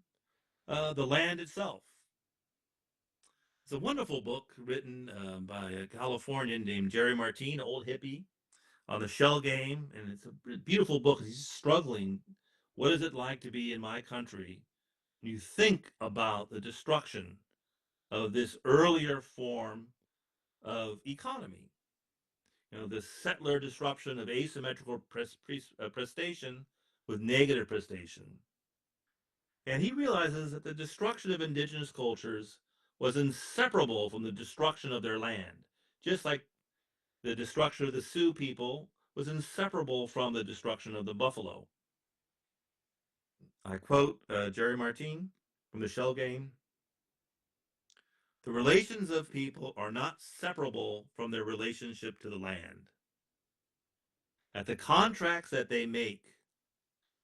the land itself. It's a wonderful book written by a Californian named Jerry Martine, old hippie, on the shell game, and it's a beautiful book. He's struggling. What is it like to be in my country? You think about the destruction of this earlier form of economy. The settler disruption of asymmetrical prestation with negative prestation. And he realizes that the destruction of indigenous cultures was inseparable from the destruction of their land, just like the destruction of the Sioux people was inseparable from the destruction of the buffalo. I quote Jerry Martine from the Shell Game. The relations of people are not separable from their relationship to the land. That the contracts that they make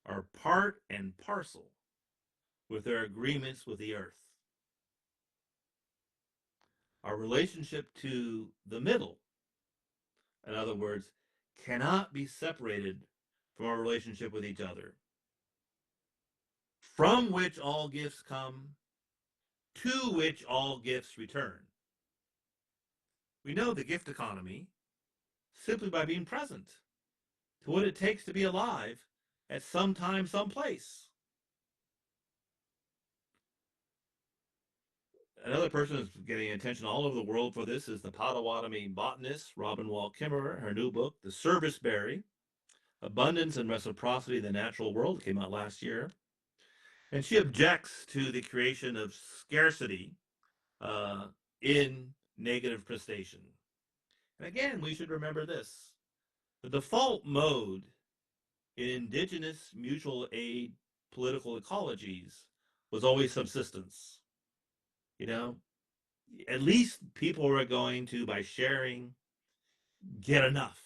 are part and parcel with their agreements with the earth. Our relationship to the middle, in other words, cannot be separated from our relationship with each other, from which all gifts come, to which all gifts return. We know the gift economy simply by being present to what it takes to be alive at some time, some place. Another person who's getting attention all over the world for this is the Potawatomi botanist Robin Wall Kimmerer. Her new book, The Service Berry, Abundance and Reciprocity in the Natural World, came out last year. And she objects to the creation of scarcity uh, in negative crustacean. And again, we should remember this. The default mode in indigenous mutual aid political ecologies was always subsistence. You know, at least people were going to, by sharing, get enough.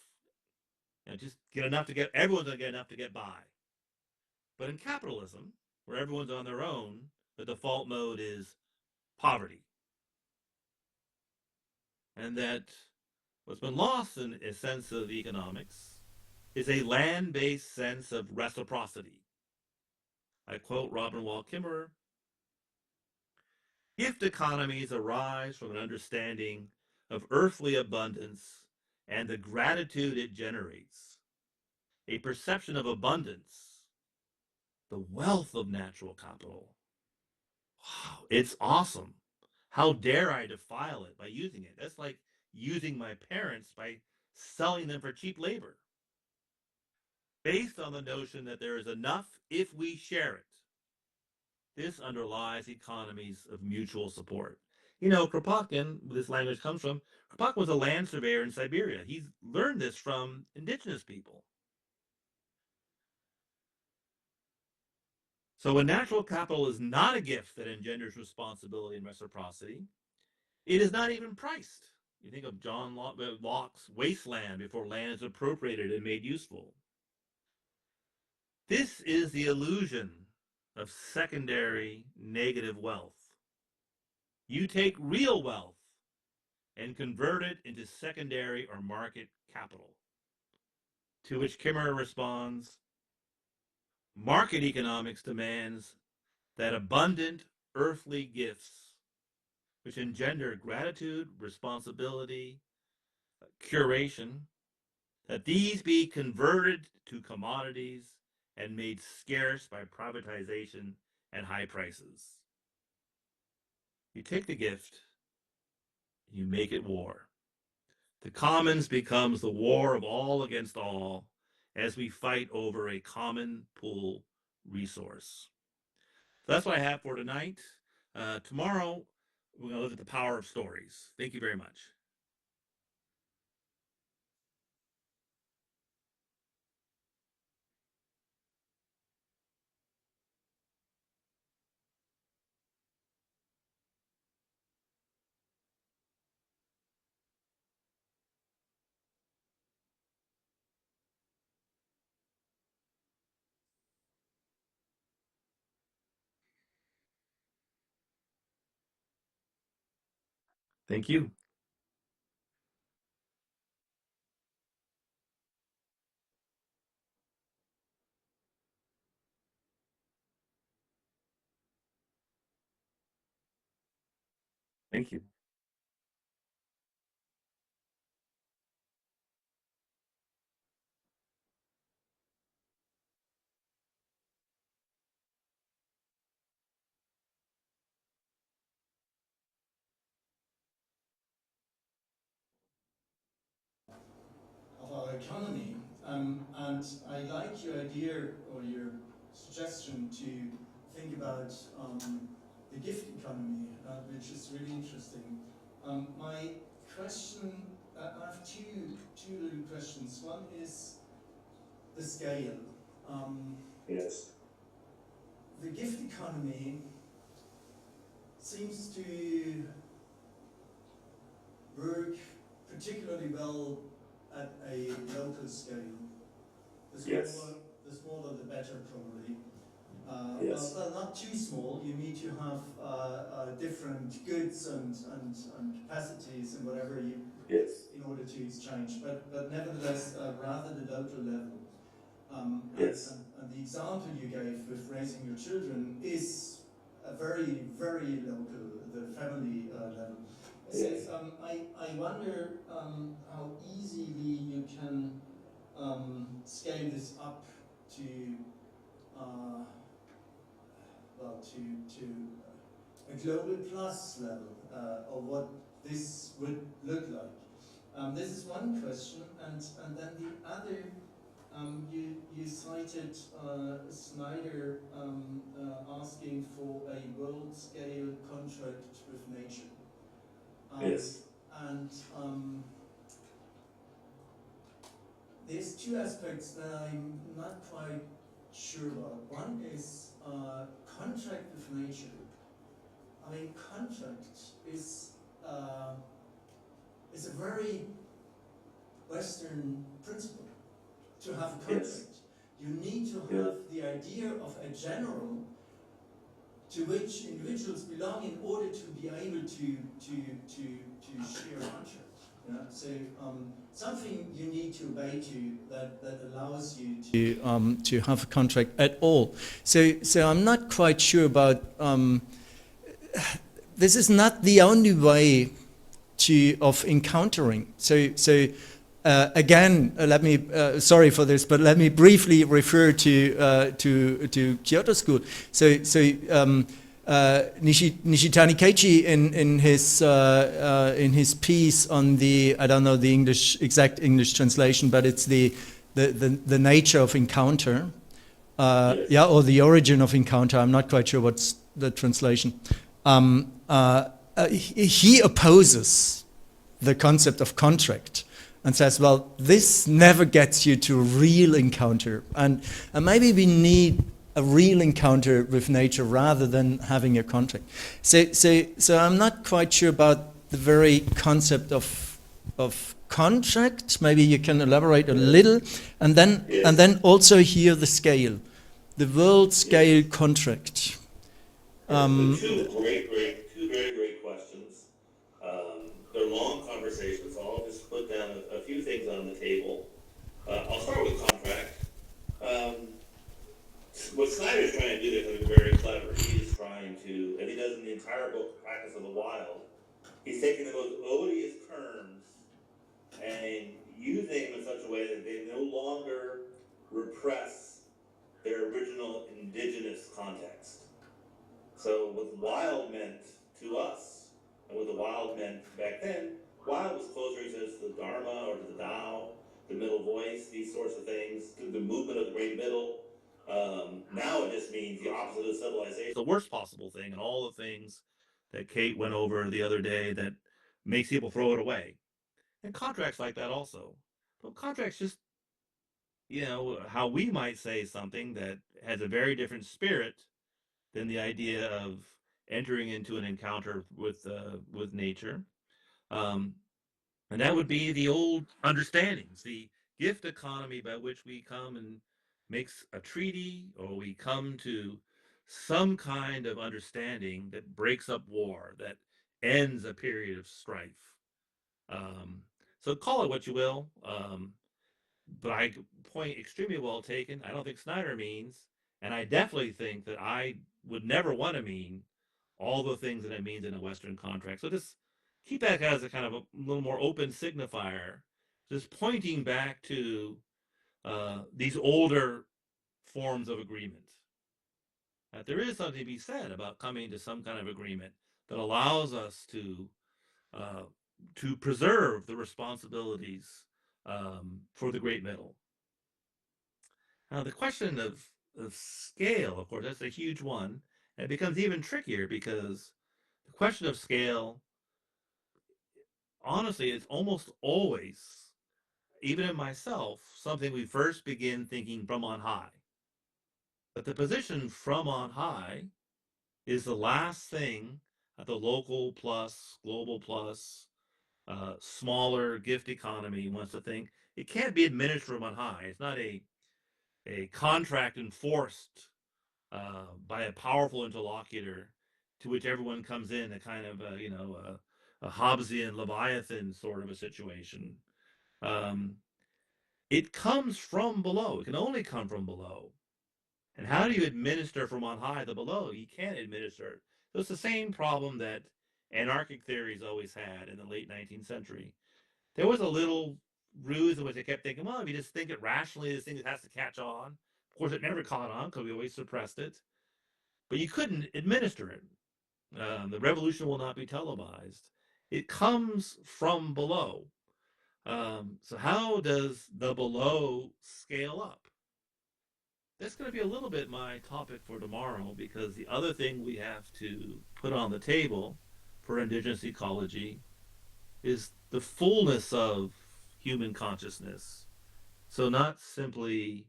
Just get enough to get, everyone's going to get enough to get by. But in capitalism, where everyone's on their own, the default mode is poverty. And that what's been lost in a sense of economics is a land based sense of reciprocity. I quote Robin Wall Kimmerer: gift economies arise from an understanding of earthly abundance and the gratitude it generates, a perception of abundance, the wealth of natural capital. Wow, it's awesome. How dare I defile it by using it? That's like using my parents by selling them for cheap labor, based on the notion that there is enough if we share it. This underlies economies of mutual support. You know, Kropotkin, where this language comes from, Kropotkin was a land surveyor in Siberia. He's learned this from indigenous people. So when natural capital is not a gift that engenders responsibility and reciprocity, it is not even priced. You think of John Locke's wasteland before land is appropriated and made useful. This is the illusion of secondary negative wealth. You take real wealth and convert it into secondary or market capital. To which Kimmerer responds, market economics demands that abundant earthly gifts, which engender gratitude, responsibility, curation, that these be converted to commodities and made scarce by privatization and high prices. You take the gift, you make it war. The commons becomes the war of all against all as we fight over a common pool resource. So that's what I have for tonight. Tomorrow, we're going to look at the power of stories. Thank you very much. Thank you. Thank you.
Of our economy. And I like your idea or your suggestion to think about the gift economy, which is really interesting. My question, I have two little questions. One is the scale. Um,
Yes.
the gift economy seems to particularly well at a local scale. The
Yes.
smaller, the smaller the better, probably.
Yes.
Well, not too small. You need to have different goods and capacities and whatever you
Yes.
in order to exchange. But nevertheless, rather the local level.
Yes.
And the example you gave with raising your children is a very, very local, the family level.
Yes.
So I wonder how easily you can scale this up to well, to a global plus level, or what this would look like. This is one question, and then the other, you cited Snyder asking for a world-scale contract with nature.
Yes.
And there's two aspects that I'm not quite sure about. One is contract with nature. I mean, contract is a very Western principle. To have a contract,
Yes.
you need to have the idea of a general to which individuals belong in order to be able to share a contract. Yeah? So something you need to obey to that allows you to have a contract at all. So I'm not quite sure about. This is not the only way of encountering. Again, let me sorry for this, but let me briefly refer to Kyoto School. Nishitani Keiichi in his piece on the, I don't know the exact English translation, but it's the nature of encounter, or the origin of encounter. I'm not quite sure what's the translation. He opposes the concept of contract and says, well, this never gets you to a real encounter. And maybe we need a real encounter with nature rather than having a contract. So I'm not quite sure about the very concept of contract. Maybe you can elaborate a little. And then also here the scale, the world scale contract.
Two very great questions. They're long conversations, so I'll just put down a few things on the table. I'll start with contract. What Snyder's trying to do is something very clever. He's trying to, and he does in the entire book, Practice of the Wild, he's taking the most odious terms and using them in such a way that they no longer repress their original indigenous context. So what wild meant to us, and what the wild meant back then, wild was closer to the Dharma or to the Tao, the middle voice, these sorts of things, to the movement of the great middle. Now it just means the opposite of civilization.
The worst possible thing, and all the things that Kate went over the other day that makes people throw it away. And contracts like that also. But contracts just, how we might say something that has a very different spirit than the idea of entering into an encounter with nature. And that would be the old understandings, the gift economy by which we come and makes a treaty, or we come to some kind of understanding that breaks up war, that ends a period of strife. So call it what you will, but I point extremely well taken. I don't think Snyder means, and I definitely think that I would never want to mean all the things that it means in a Western contract. So just keep that as a kind of a little more open signifier, just pointing back to these older forms of agreement. That there is something to be said about coming to some kind of agreement that allows us to preserve the responsibilities for the great middle. Now, the question of scale, of course, that's a huge one. And it becomes even trickier because the question of scale, honestly, is almost always, even in myself, something we first begin thinking from on high. But the position from on high is the last thing at the local plus, global plus smaller gift economy wants to think it can't be administered from on high. It's not a contract enforced by a powerful interlocutor to which everyone comes in, a kind of a Hobbesian Leviathan sort of a situation. Um, it comes from below. It can only come from below. And how do you administer from on high the below? You can't administer it. So it's the same problem that anarchic theories always had in the late 19th century. There was a little ruse in which they kept thinking, well, if you just think it rationally, this thing has to catch on. Of course, it never caught on because we always suppressed it. But you couldn't administer it. The revolution will not be televised. It comes from below. So how does the below scale up? That's going to be a little bit my topic for tomorrow because the other thing we have to put on the table for indigenous ecology is the fullness of human consciousness. So not simply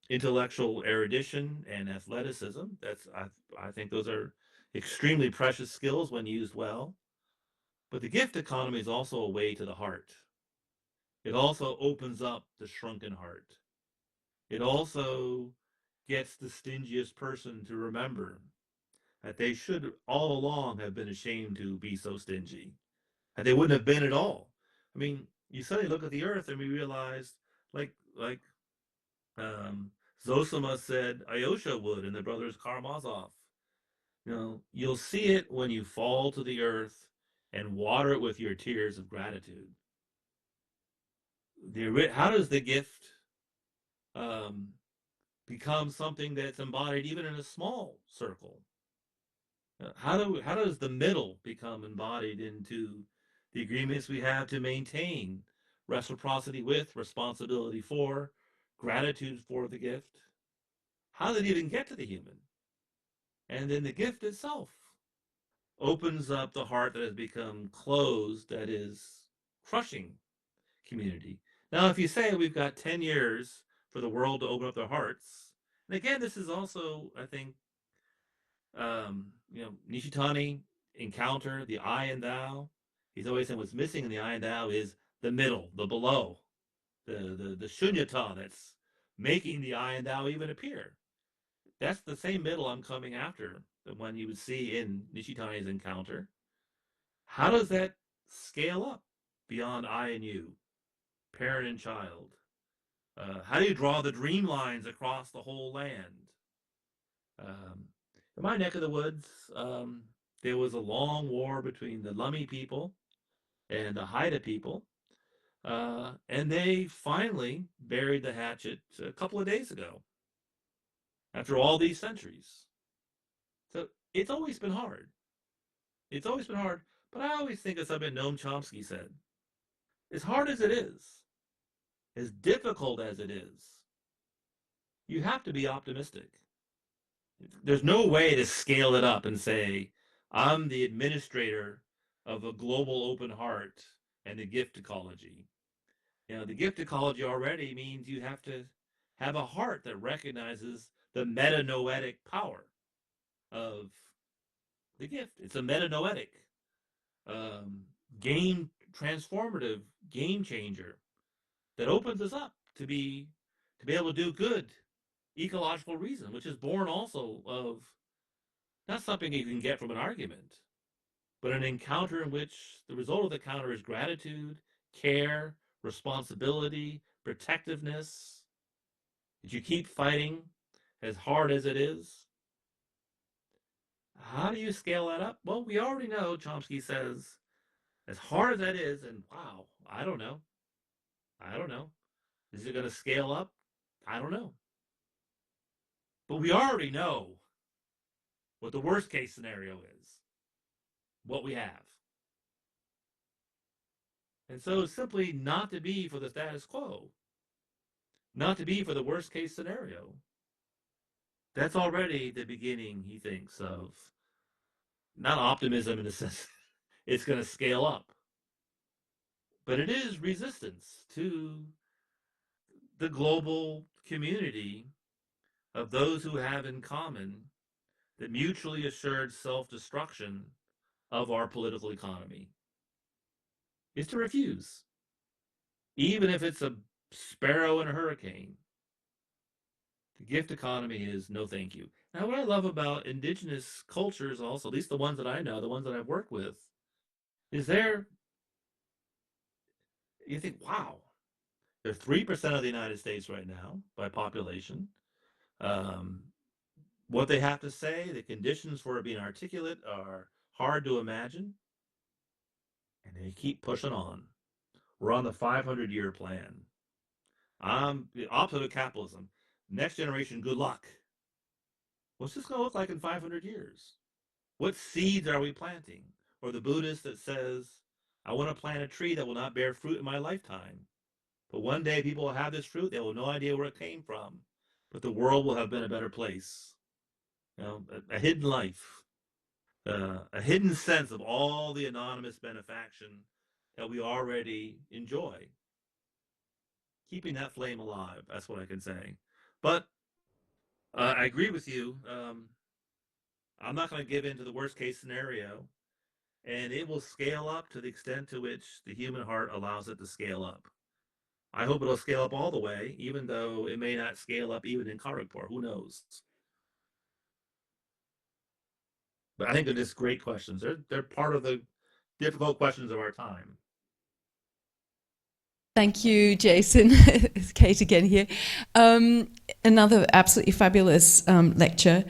intellectual erudition and athleticism. I think those are extremely precious skills when used well. But the gift economy is also a way to the heart. It also opens up the shrunken heart. It also gets the stingiest person to remember that they should all along have been ashamed to be so stingy. That they wouldn't have been at all. I mean, you suddenly look at the earth and we realize, like Zosima said Ayosha would and the brothers Karamazov. You'll see it when you fall to the earth and water it with your tears of gratitude. How does the gift um, become something that's embodied even in a small circle? How does the middle become embodied into the agreements we have to maintain reciprocity with, responsibility for, gratitude for the gift? How did it even get to the human? And then the gift itself opens up the heart that has become closed, that is crushing community. Now, if you say we've got 10 years for the world to open up their hearts, and again, this is also, I think, Nishitani encounter the I and thou. He's always saying what's missing in the I and thou is the middle, the below, the shunyata that's making the I and thou even appear. That's the same middle I'm coming after, the one you would see in Nishitani's encounter. How does that scale up beyond I and you, parent and child? How do you draw the dream lines across the whole land? Um, in my neck of the woods, there was a long war between the Lummi people and the Haida people, and they finally buried the hatchet a couple of days ago after all these centuries. So it's always been hard. It's always been hard, but I always think, as Noam Chomsky said, as hard as it is, as difficult as it is, you have to be optimistic. There's no way to scale it up and say, I'm the administrator of a global open heart and the gift ecology. The gift ecology already means you have to have a heart that recognizes the metanoetic power of the gift. It's a metanoetic game transformative game changer that opens us up to be able to do good ecological reason, which is born also of not something you can get from an argument, but an encounter in which the result of the encounter is gratitude, care, responsibility, protectiveness. That you keep fighting as hard as it is. How do you scale that up? Well, we already know, Chomsky says, as hard as that is, and wow, I don't know. I don't know. Is it going to scale up? I don't know. But we already know what the worst case scenario is, what we have. And so simply not to be for the status quo, not to be for the worst case scenario, that's already the beginning, he thinks, of not optimism in the sense it's going to scale up, but it is resistance to the global community of those who have in common the mutually assured self destruction of our political economy. is to refuse, even if it's a sparrow in a hurricane. The gift economy is no thank you. Now, what I love about indigenous cultures also, at least the ones that I know, the ones that I've worked with, is you think, wow, they're 3% of the United States right now by population. Um, what they have to say, the conditions for it being articulate are hard to imagine, and they keep pushing on. We're on the 500-year plan. The opposite of capitalism. Next generation, good luck. What's this going to look like in 500 years? What seeds are we planting? Or the Buddhist that says, I want to plant a tree that will not bear fruit in my lifetime. But one day people will have this fruit, they will have no idea where it came from. But the world will have been a better place. You know, a hidden life, a hidden sense of all the anonymous benefaction that we already enjoy. Keeping that flame alive, that's what I can say. But I agree with you. I'm not going to give in to the worst case scenario, and it will scale up to the extent to which the human heart allows it to scale up. I hope it'll scale up all the way, even though it may not scale up even in Kharagpur. Who knows? But I think they're just great questions. They're part of the difficult questions of our time.
Thank you, Jason. It's Kate again here. Another absolutely fabulous lecture.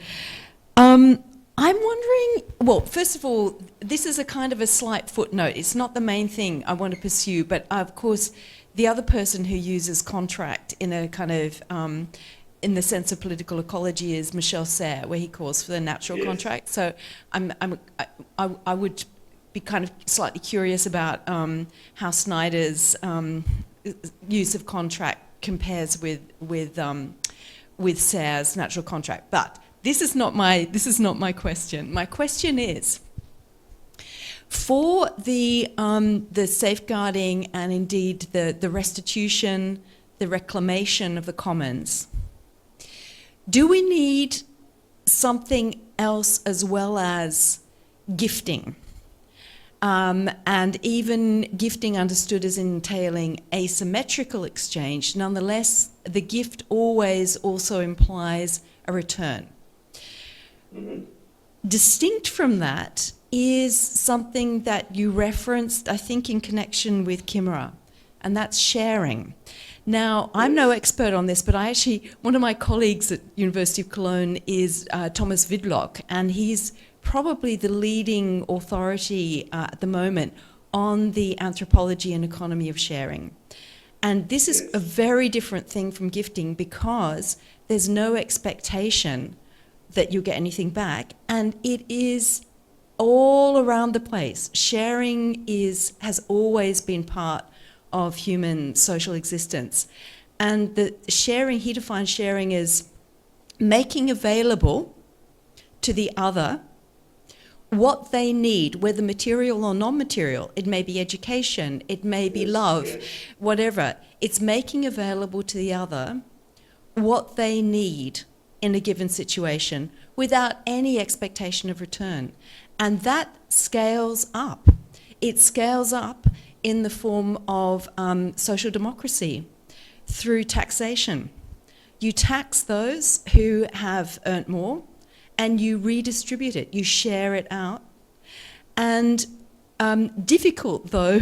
I'm wondering, well, first of all, this is a kind of a slight footnote. It's not the main thing I want to pursue, but of course, the other person who uses contract in a kind of, in the sense of political ecology is Michel Serres, where he calls for the natural contract. So I would be kind of slightly curious about how Snyder's use of contract compares with Serres' natural contract. But this is not my question. My question is, for the safeguarding and indeed the restitution, the reclamation of the commons, do we need something else as well as gifting? And even gifting understood as entailing asymmetrical exchange, nonetheless, the gift always also implies a return.
Mm-hmm.
Distinct from that is something that you referenced, I think, in connection with Kimera, and that's sharing. Now, I'm no expert on this, but one of my colleagues at University of Cologne is Thomas Vidlock, and he's probably the leading authority at the moment on the anthropology and economy of sharing. And this is a very different thing from gifting because there's no expectation that you'll get anything back, and it is all around the place. Sharing has always been part of human social existence. And he defines sharing as making available to the other what they need, whether material or non-material. It may be education, it may be love, whatever. It's making available to the other what they need in a given situation without any expectation of return. And that scales up. It scales up in the form of social democracy through taxation. You tax those who have earned more, and you redistribute it, you share it out. And difficult though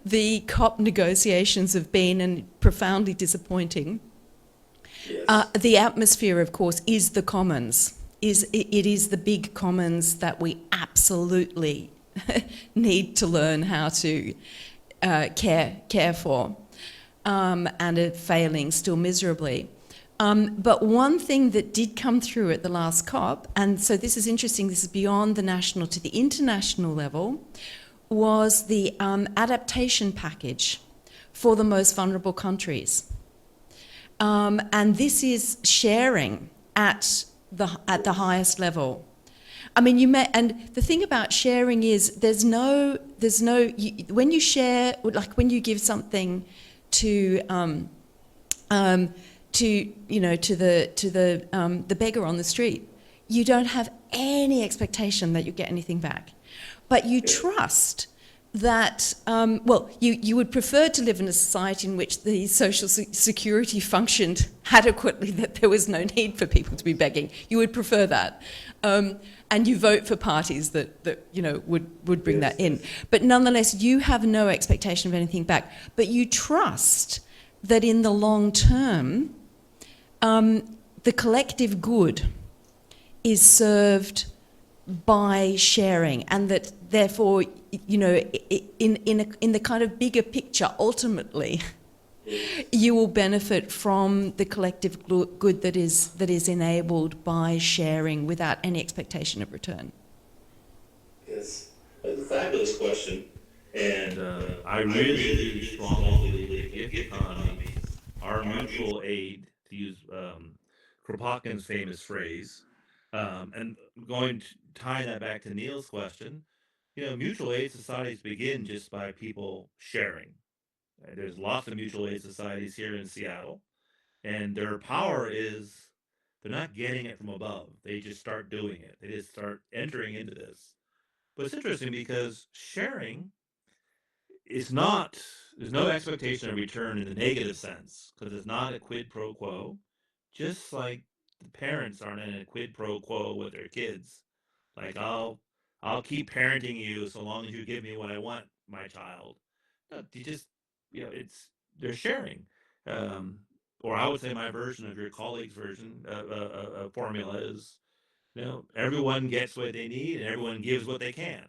the COP negotiations have been, and profoundly disappointing, the atmosphere, of course, is the commons. It is the big commons that we absolutely need to learn how to care for, and are failing still miserably. But one thing that did come through at the last COP, and so this is interesting, this is beyond the national to the international level, was the adaptation package for the most vulnerable countries. And this is sharing at the highest level. I mean, and the thing about sharing is when you share, like when you give something to the beggar on the street, you don't have any expectation that you get anything back, but you trust that, well, you would prefer to live in a society in which the social security functioned adequately, that there was no need for people to be begging. You would prefer that. And you vote for parties that you know, would bring that in. But nonetheless, you have no expectation of anything back. But you trust that in the long term, the collective good is served by sharing, and that therefore, you know, in the kind of bigger picture, ultimately, you will benefit from the collective good that is enabled by sharing without any expectation of return.
Yes, that's a fabulous question.
And I really strongly believe the gift economy, our mutual aid, to use Kropotkin's famous phrase, and going to tie that back to Neil's question, you know, mutual aid societies begin just by people sharing. There's lots of mutual aid societies here in Seattle, and their power is they're not getting it from above. They just start doing it. They just start entering into this. But it's interesting because sharing is not, there's no expectation of return in the negative sense because it's not a quid pro quo, just like the parents aren't in a quid pro quo with their kids. Like, I'll keep parenting you so long as you give me what I want, my child. No, you just, you know, it's, they're sharing. Um, or I would say my version of your colleague's version formula is, you know, everyone gets what they need and everyone gives what they can.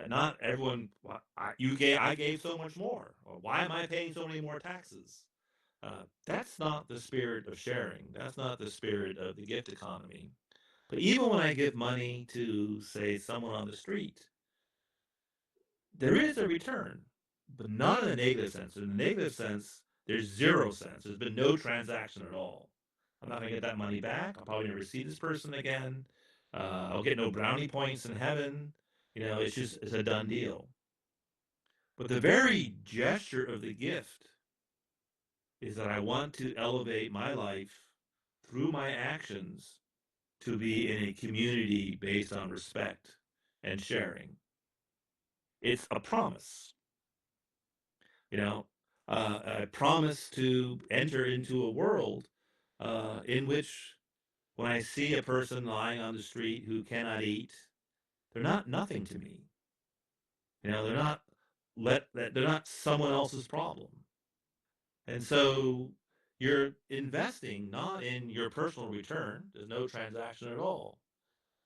Not everyone. I gave so much more. Or why am I paying so many more taxes? That's not the spirit of sharing. That's not the spirit of the gift economy. But even when I give money to, say, someone on the street, there is a return, but not in a negative sense. In a negative sense, there's 0 cents. There's been no transaction at all. I'm not going to get that money back. I'll probably never see this person again. I'll get no brownie points in heaven. You know, it's a done deal. But the very gesture of the gift is that I want to elevate my life through my actions to be in a community based on respect and sharing. It's a promise. You know, I promise to enter into a world in which when I see a person lying on the street who cannot eat, they're not nothing to me. You know, they're not someone else's problem. And so you're investing not in your personal return, there's no transaction at all.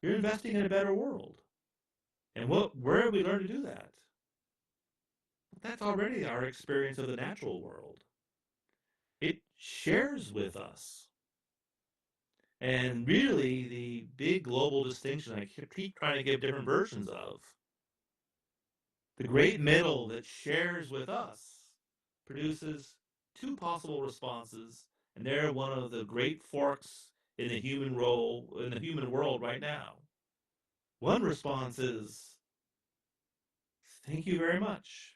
You're investing in a better world. And where have we learned to do that? That's already our experience of the natural world. It shares with us. And really, the big global distinction I keep trying to give different versions of, the great middle that shares with us produces 2 possible responses, and they're one of the great forks in the human world right now. One response is, thank you very much.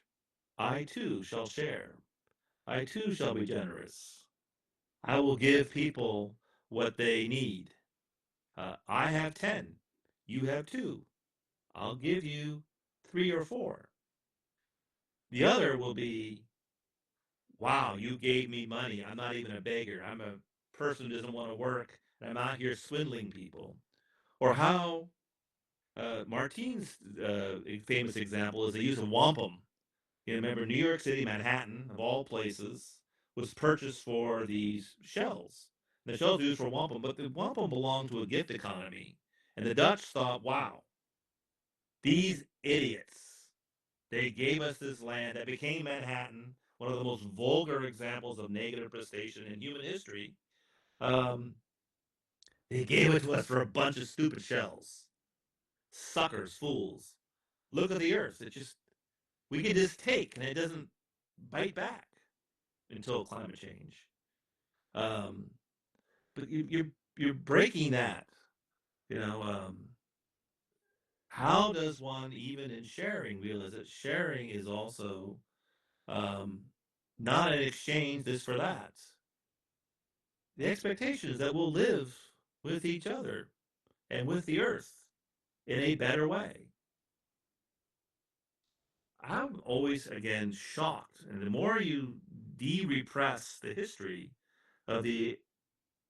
I too shall share. I too shall be generous. I will give people what they need. I have 10. You have 2. I'll give you 3 or 4. The other will be, wow, you gave me money. I'm not even a beggar. I'm a person who doesn't want to work, and I'm out here swindling people. Or how Martine's famous example is the use of wampum. You remember New York City, Manhattan, of all places, was purchased for these shells. And the shells used for wampum, but the wampum belonged to a gift economy. And the Dutch thought, wow, these idiots, they gave us this land that became Manhattan, one of the most vulgar examples of negative prestation in human history. Um, they gave it to us for a bunch of stupid shells. Suckers, fools. Look at the earth. We can just take, and it doesn't bite back until climate change. Um, but you're breaking that. You know, how does one even in sharing realize that sharing is also um, not an exchange this for that? The expectation is that we'll live with each other and with the earth in a better way. I'm always, again, shocked. And the more you de-repress the history of the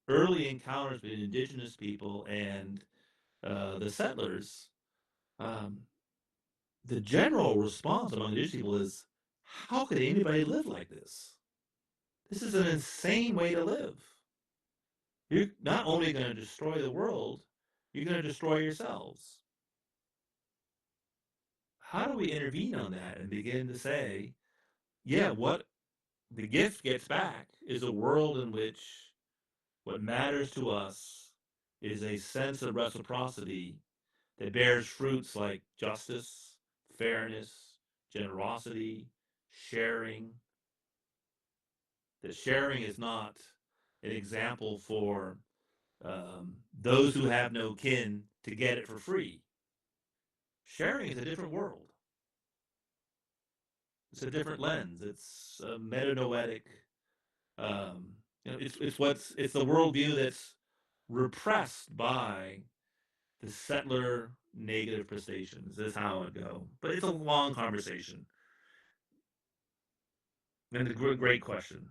early encounters between indigenous people and the settlers, um, the general response among indigenous people is, how could anybody live like this? This is an insane way to live. You're not only going to destroy the world, you're going to destroy yourselves. How do we intervene on that and begin to say, yeah, what the gift gets back is a world in which what matters to us is a sense of reciprocity that bears fruits like justice, fairness, generosity, sharing. That sharing is not an example for those who have no kin to get it for free. Sharing is a different world. It's a different lens. It's a metanoetic. Um, it's the worldview that's repressed by the settler negative prestations. This is how it would go. But it's a long conversation. And a great question.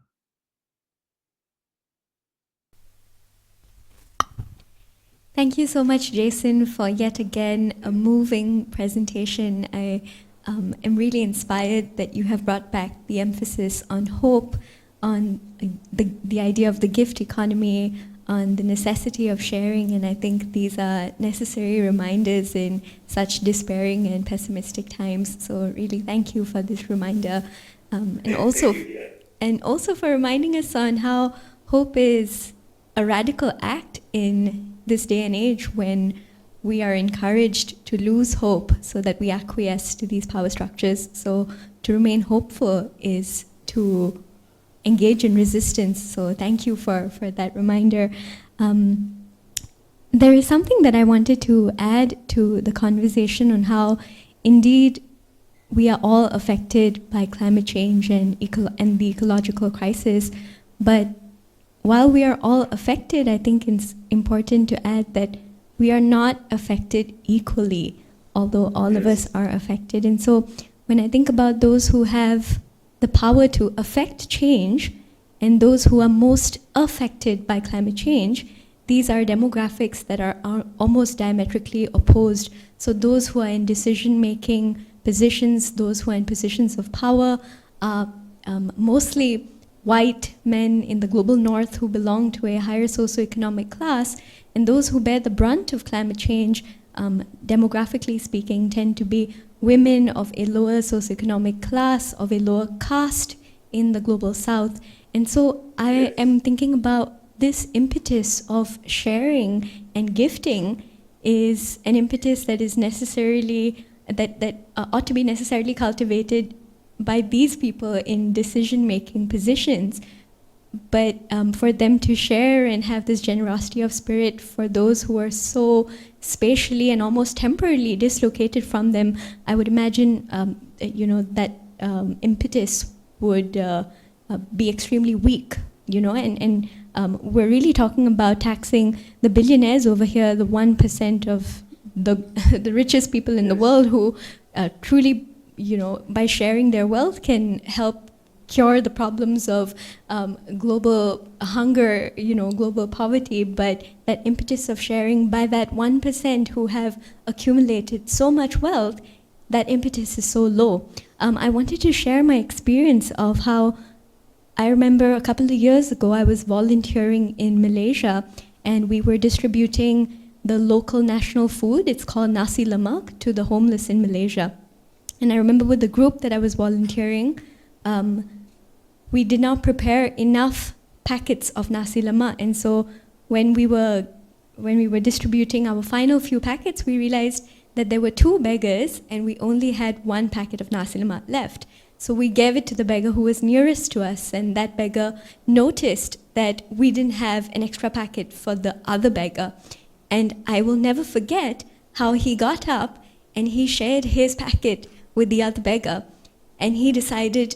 Thank you so much, Jason, for yet again a moving presentation. I am really inspired that you have brought back the emphasis on hope, on the idea of the gift economy, on the necessity of sharing, and I think these are necessary reminders in such despairing and pessimistic times. So really thank you for this reminder, and also for reminding us on how hope is a radical act in this day and age when we are encouraged to lose hope so that we acquiesce to these power structures. So to remain hopeful is to engage in resistance. So thank you for that reminder. There is something that I wanted to add to the conversation on how indeed we are all affected by climate change and the ecological crisis, but while we are all affected, I think it's important to add that we are not affected equally, although all of us are affected. And so when I think about those who have the power to affect change and those who are most affected by climate change, these are demographics that are almost diametrically opposed. So those who are in decision-making positions, those who are in positions of power, are mostly white men in the global north who belong to a higher socioeconomic class, and those who bear the brunt of climate change, demographically speaking, tend to be women of a lower socioeconomic class, of a lower caste in the global south. And so I am thinking about this impetus of sharing and gifting is an impetus that is necessarily, that ought to be necessarily cultivated by these people in decision-making positions, but for them to share and have this generosity of spirit for those who are so spatially and almost temporarily dislocated from them, I would imagine that impetus would be extremely weak, and we're really talking about taxing the billionaires over here, the 1% of the richest people in the world who truly, by sharing their wealth can help cure the problems of global hunger, global poverty. But that impetus of sharing by that 1% who have accumulated so much wealth, that impetus is so low. I wanted to share my experience of how I remember a couple of years ago I was volunteering in Malaysia and we were distributing the local national food, it's called nasi lemak, to the homeless in Malaysia. And I remember with the group that I was volunteering, we did not prepare enough packets of nasi lemak. And so when we were distributing our final few packets, we realized that there were 2 beggars and we only had 1 packet of nasi lemak left. So we gave it to the beggar who was nearest to us, and that beggar noticed that we didn't have an extra packet for the other beggar. And I will never forget how he got up and he shared his packet with the other beggar. And he decided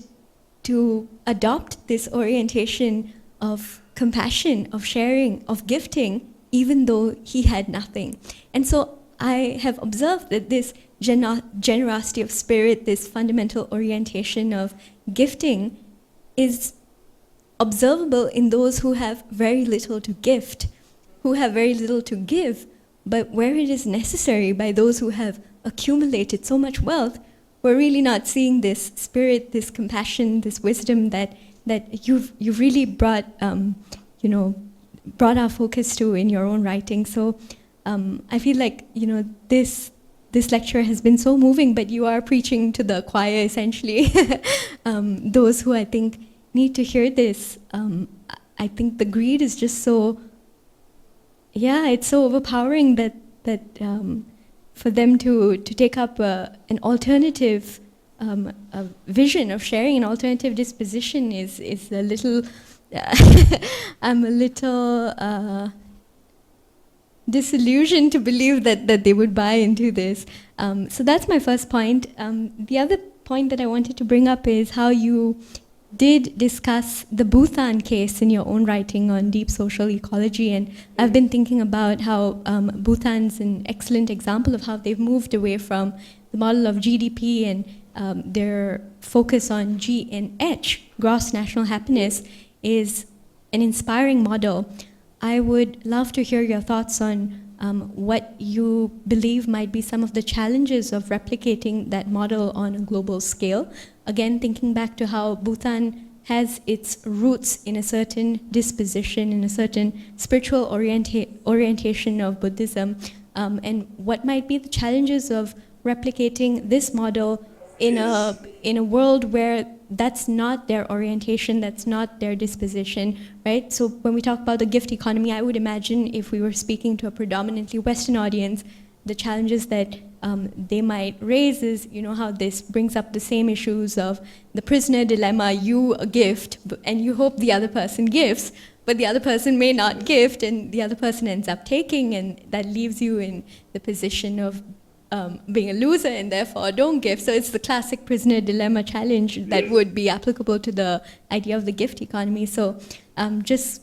to adopt this orientation of compassion, of sharing, of gifting, even though he had nothing. And so I have observed that this generosity of spirit, this fundamental orientation of gifting, is observable in those who have very little to gift, who have very little to give, but where it is necessary by those who have accumulated so much wealth, we're really not seeing this spirit, this compassion, this wisdom that you've really brought brought our focus to in your own writing. So I feel like this lecture has been so moving, but you are preaching to the choir essentially. Those who I think need to hear this. I think the greed is just so, it's so overpowering that for them to take up an alternative vision of sharing an alternative disposition is a little. I'm a little disillusioned to believe that they would buy into this. So that's my first point. The other point that I wanted to bring up is how you did discuss the Bhutan case in your own writing on deep social ecology, and I've been thinking about how Bhutan's an excellent example of how they've moved away from the model of GDP and their focus on GNH, gross national happiness, is an inspiring model. I would love to hear your thoughts on what you believe might be some of the challenges of replicating that model on a global scale. Again, thinking back to how Bhutan has its roots in a certain disposition, in a certain spiritual orientation of Buddhism, and what might be the challenges of replicating this model in a world where that's not their orientation, that's not their disposition, right? So when we talk about the gift economy, I would imagine if we were speaking to a predominantly Western audience, the challenges that they might raise is, how this brings up the same issues of the prisoner dilemma, you a gift, and you hope the other person gives, but the other person may not gift, and the other person ends up taking, and that leaves you in the position of being a loser and therefore don't give. So it's the classic prisoner dilemma challenge that would be applicable to the idea of the gift economy. So just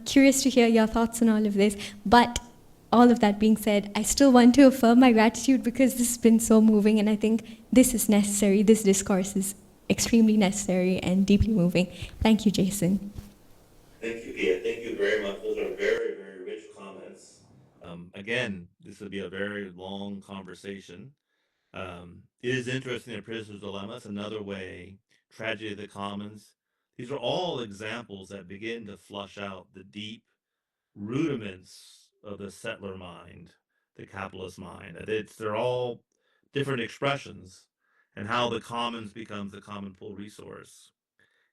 curious to hear your thoughts on all of this. But all of that being said, I still want to affirm my gratitude because this has been so moving, and I think this is necessary. This discourse is extremely necessary and deeply moving. Thank you, Jason.
Thank you, Pia. Thank you very much. Those are very, very rich comments.
Again, this would be a very long conversation. It is interesting that Prisoner's Dilemma is another way, Tragedy of the Commons. These are all examples that begin to flush out the deep rudiments of the settler mind, the capitalist mind. They're all different expressions, and how the commons becomes the common pool resource.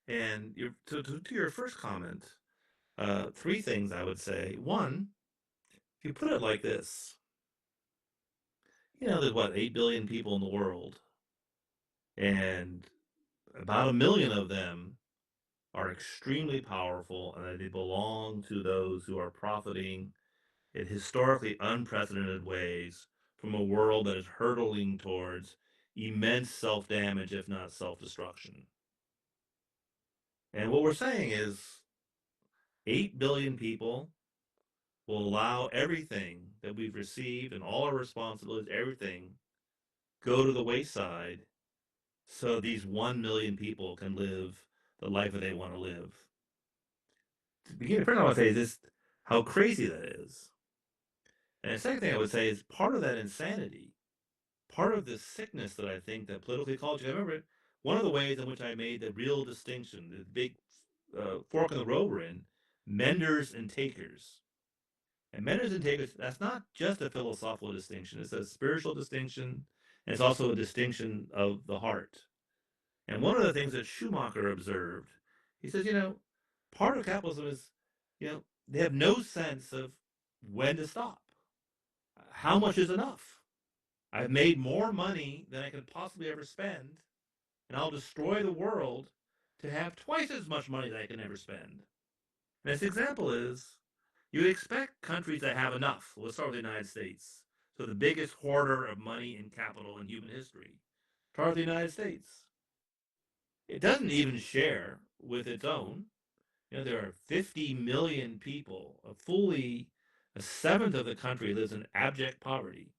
And to your first comment, three things I would say. One, if you put it like this, there's 8 billion people in the world, and about 1 million of them are extremely powerful, and they belong to those who are profiting in historically unprecedented ways from a world that is hurtling towards immense self-damage, if not self-destruction. And what we're saying is 8 billion people will allow everything that we've received and all our responsibilities, everything, go to the wayside so these 1 million people can live the life that they want to live. To begin, first I want to say is this, how crazy that is. And the second thing I would say is part of that insanity, part of the sickness that I think that political ecology, I remember one of the ways in which I made the real distinction, the big fork in the road we're in, menders and takers. And menders and takers, that's not just a philosophical distinction, it's a spiritual distinction, and it's also a distinction of the heart. And one of the things that Schumacher observed, he says, part of capitalism is, they have no sense of when to stop. How much is enough? I've made more money than I could possibly ever spend, and I'll destroy the world to have twice as much money that I can ever spend. And this example is, you would expect countries that have enough. Let's start with the United States. So the biggest hoarder of money and capital in human history. Start with the United States. It doesn't even share with its own. There are 50 million people, a seventh of the country lives in abject poverty.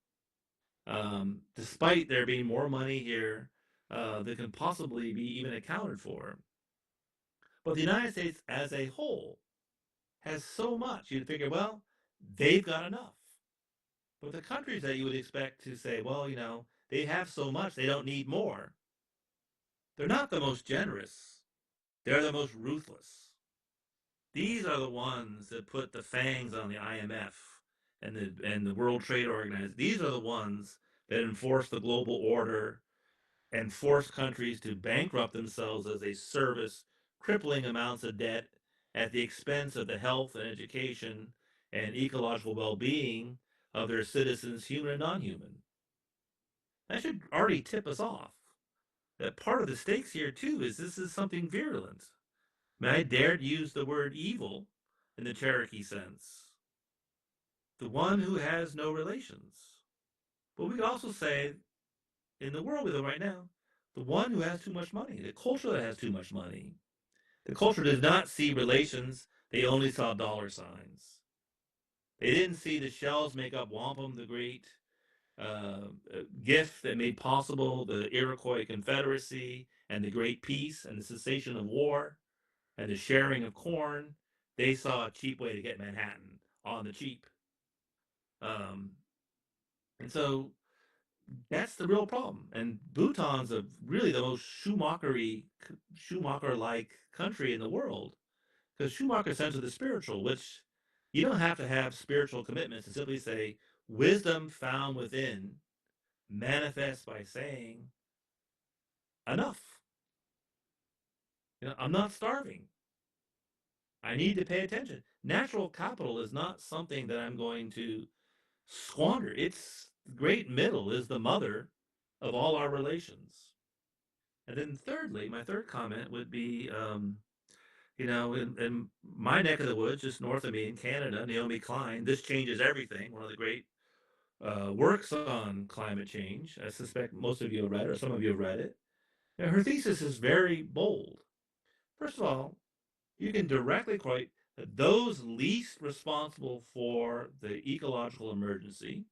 despite there being more money here that can possibly be even accounted for. But the United States as a whole has so much. You'd figure, well, they've got enough. But the countries that you would expect to say, well, they have so much, they don't need more, they're not the most generous. They're the most ruthless. These are the ones that put the fangs on the IMF and the World Trade Organization. These are the ones that enforce the global order and force countries to bankrupt themselves as they service crippling amounts of debt at the expense of the health and education and ecological well-being of their citizens, human and non-human. That should already tip us off that part of the stakes here too is this is something virulent. I dared use the word evil in the Cherokee sense. The one who has no relations. But we could also say, in the world we live right now, the one who has too much money, the culture that has too much money. The culture does not see relations, they only saw dollar signs. They didn't see the shells make up wampum, the great gift that made possible the Iroquois Confederacy and the Great Peace and the cessation of war and the sharing of corn. They saw a cheap way to get Manhattan on the cheap. Um, and so that's the real problem. And Bhutan's really the most Schumacher-like country in the world because Schumacher centers the spiritual, which you don't have to have spiritual commitments to simply say wisdom found within manifests by saying enough. I'm not starving. I need to pay attention. Natural capital is not something that I'm going to squander. It's the great middle is the mother of all our relations. And then thirdly, my third comment would be, in my neck of the woods, just north of me in Canada, Naomi Klein, This Changes Everything, one of the great works on climate change. I suspect most of you have read it, or some of you have read it. Her thesis is very bold. First of all, you can directly quote that those least responsible for the ecological emergency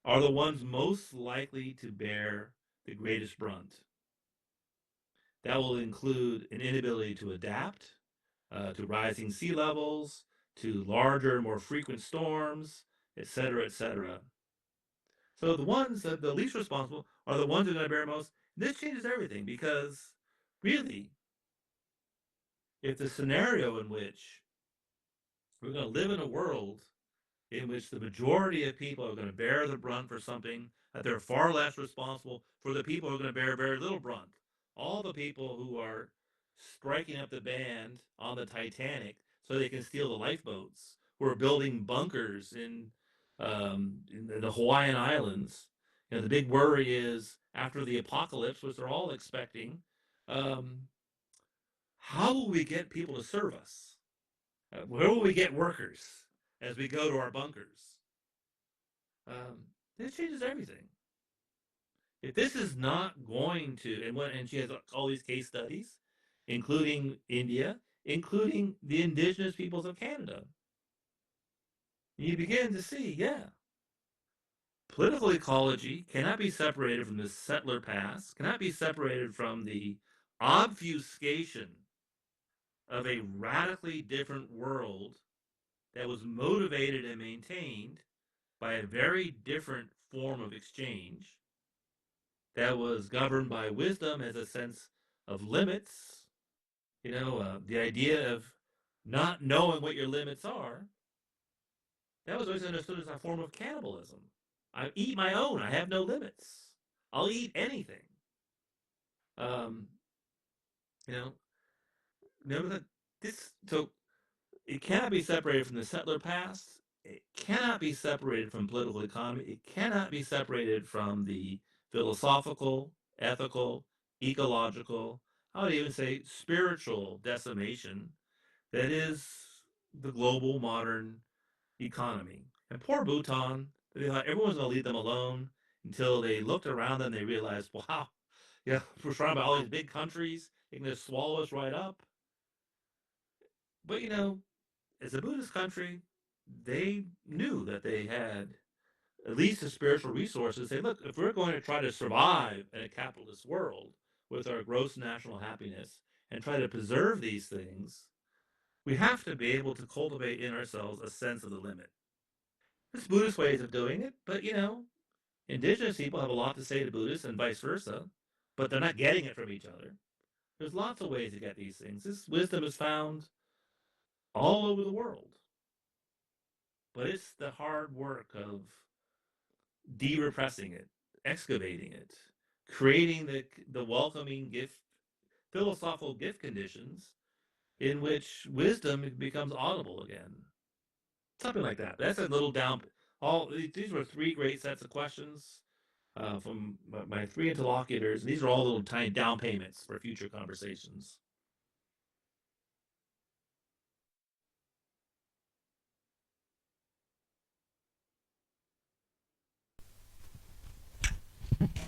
are the ones most likely to bear the greatest brunt. That will include an inability to adapt to rising sea levels, to larger, more frequent storms, etc., etc. So the ones that the least responsible are the ones that are going to bear most. This changes everything because really, if the scenario in which we're going to live in a world in which the majority of people are going to bear the brunt for something that they're far less responsible for the people who are going to bear very little brunt. All the people who are striking up the band on the Titanic so they can steal the lifeboats, who are building bunkers in the Hawaiian Islands. The big worry is after the apocalypse, which they're all expecting, um, how will we get people to serve us? Where will we get workers as we go to our bunkers? This changes everything. If this is not going to, and she has all these case studies, including India, including the indigenous peoples of Canada, you begin to see, yeah, political ecology cannot be separated from the settler past, cannot be separated from the obfuscation of a radically different world that was motivated and maintained by a very different form of exchange that was governed by wisdom as a sense of limits. The idea of not knowing what your limits are, that was always understood as a form of cannibalism. I eat my own. I have no limits. I'll eat anything. Um, you know, remember that so it cannot be separated from the settler past. It cannot be separated from political economy. It cannot be separated from the philosophical, ethical, ecological, I would even say spiritual decimation that is the global modern economy. And poor Bhutan, they thought everyone's going to leave them alone until they looked around them and they realized, wow, yeah, we're surrounded by all these big countries. They can just swallow us right up. But as a Buddhist country, they knew that they had at least the spiritual resources, say, look, if we're going to try to survive in a capitalist world with our gross national happiness and try to preserve these things, we have to be able to cultivate in ourselves a sense of the limit. There's Buddhist ways of doing it, but indigenous people have a lot to say to Buddhists and vice versa, but they're not getting it from each other. There's lots of ways to get these things. This wisdom is found all over the world. But it's the hard work of de-repressing it, excavating it, creating the welcoming gift, philosophical gift conditions in which wisdom becomes audible again. Something like that. That's a little down. These were three great sets of questions from my three interlocutors. These are all little tiny down payments for future conversations.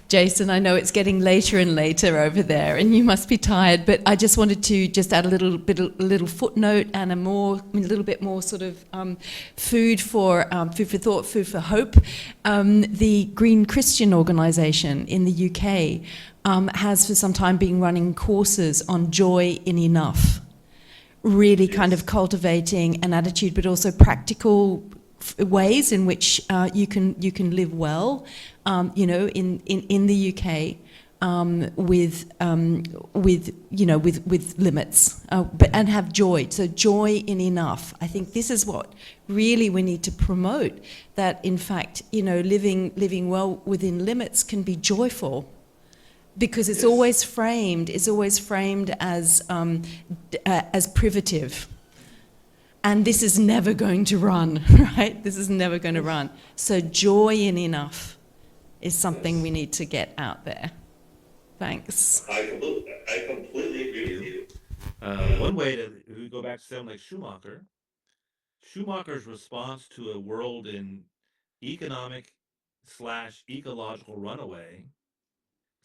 Jason, I know it's getting later and later over there, and you must be tired. But I just wanted to just add a little footnote and a little bit more sort of food for thought, food for hope. The Green Christian organisation in the UK has for some time been running courses on joy in enough, really kind of cultivating an attitude, but also practical ways in which you can live well, in the UK, with limits, and have joy. So joy in enough. I think this is what really we need to promote. That in fact, living well within limits can be joyful, because it's always framed as privative. And this is never going to run, right? This is never going to run. So joy in enough is something we need to get out there. Thanks.
I completely agree with you.
One way to go back to someone like Schumacher's response to a world in economic/ecological runaway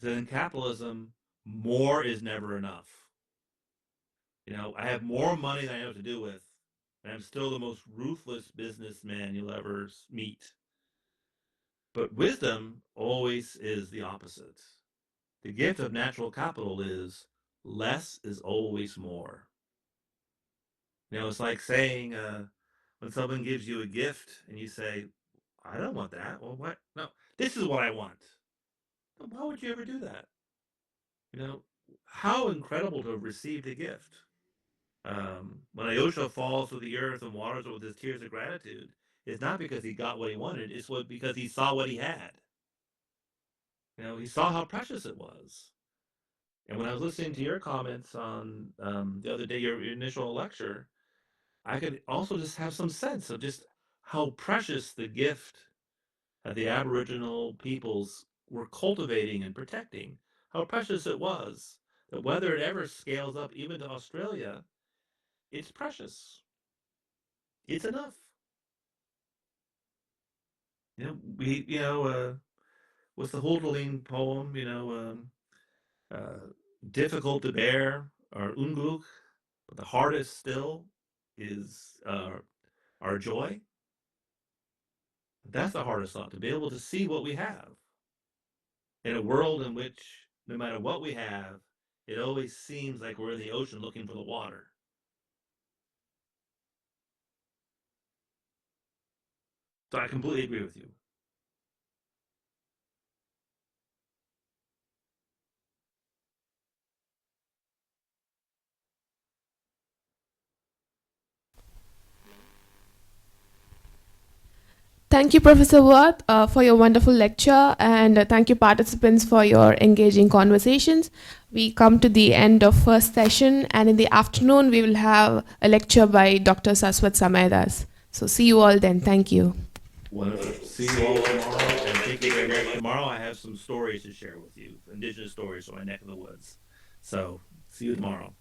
is that in capitalism, more is never enough. I have more money than I know what to do with, and I'm still the most ruthless businessman you'll ever meet. But wisdom always is the opposite. The gift of natural capital is less is always more. It's like saying when someone gives you a gift and you say, I don't want that. Well, what? No, this is what I want. Why would you ever do that? How incredible to have received a gift. When Ayosha falls to the earth and waters it with his tears of gratitude, it's not because he got what he wanted, it's because he saw what he had. He saw how precious it was. And when I was listening to your comments on the other day, your initial lecture, I could also just have some sense of just how precious the gift that the Aboriginal peoples were cultivating and protecting, how precious it was, that whether it ever scales up even to Australia, it's precious. It's enough. What's the Holderlin poem? Difficult to bear or unglück, but the hardest still is our joy. That's the hardest thought, to be able to see what we have in a world in which no matter what we have, it always seems like we're in the ocean looking for the water. So I completely agree with you.
Thank you, Professor Worth, for your wonderful lecture, and thank you, participants, for your engaging conversations. We come to the end of first session, and in the afternoon, we will have a lecture by Dr. Saswat Samaydas. So see you all then. Thank you.
Wonderful. See you all tomorrow, and thank you very much. Tomorrow I have some stories to share with you, indigenous stories from my neck of the woods. So see you tomorrow.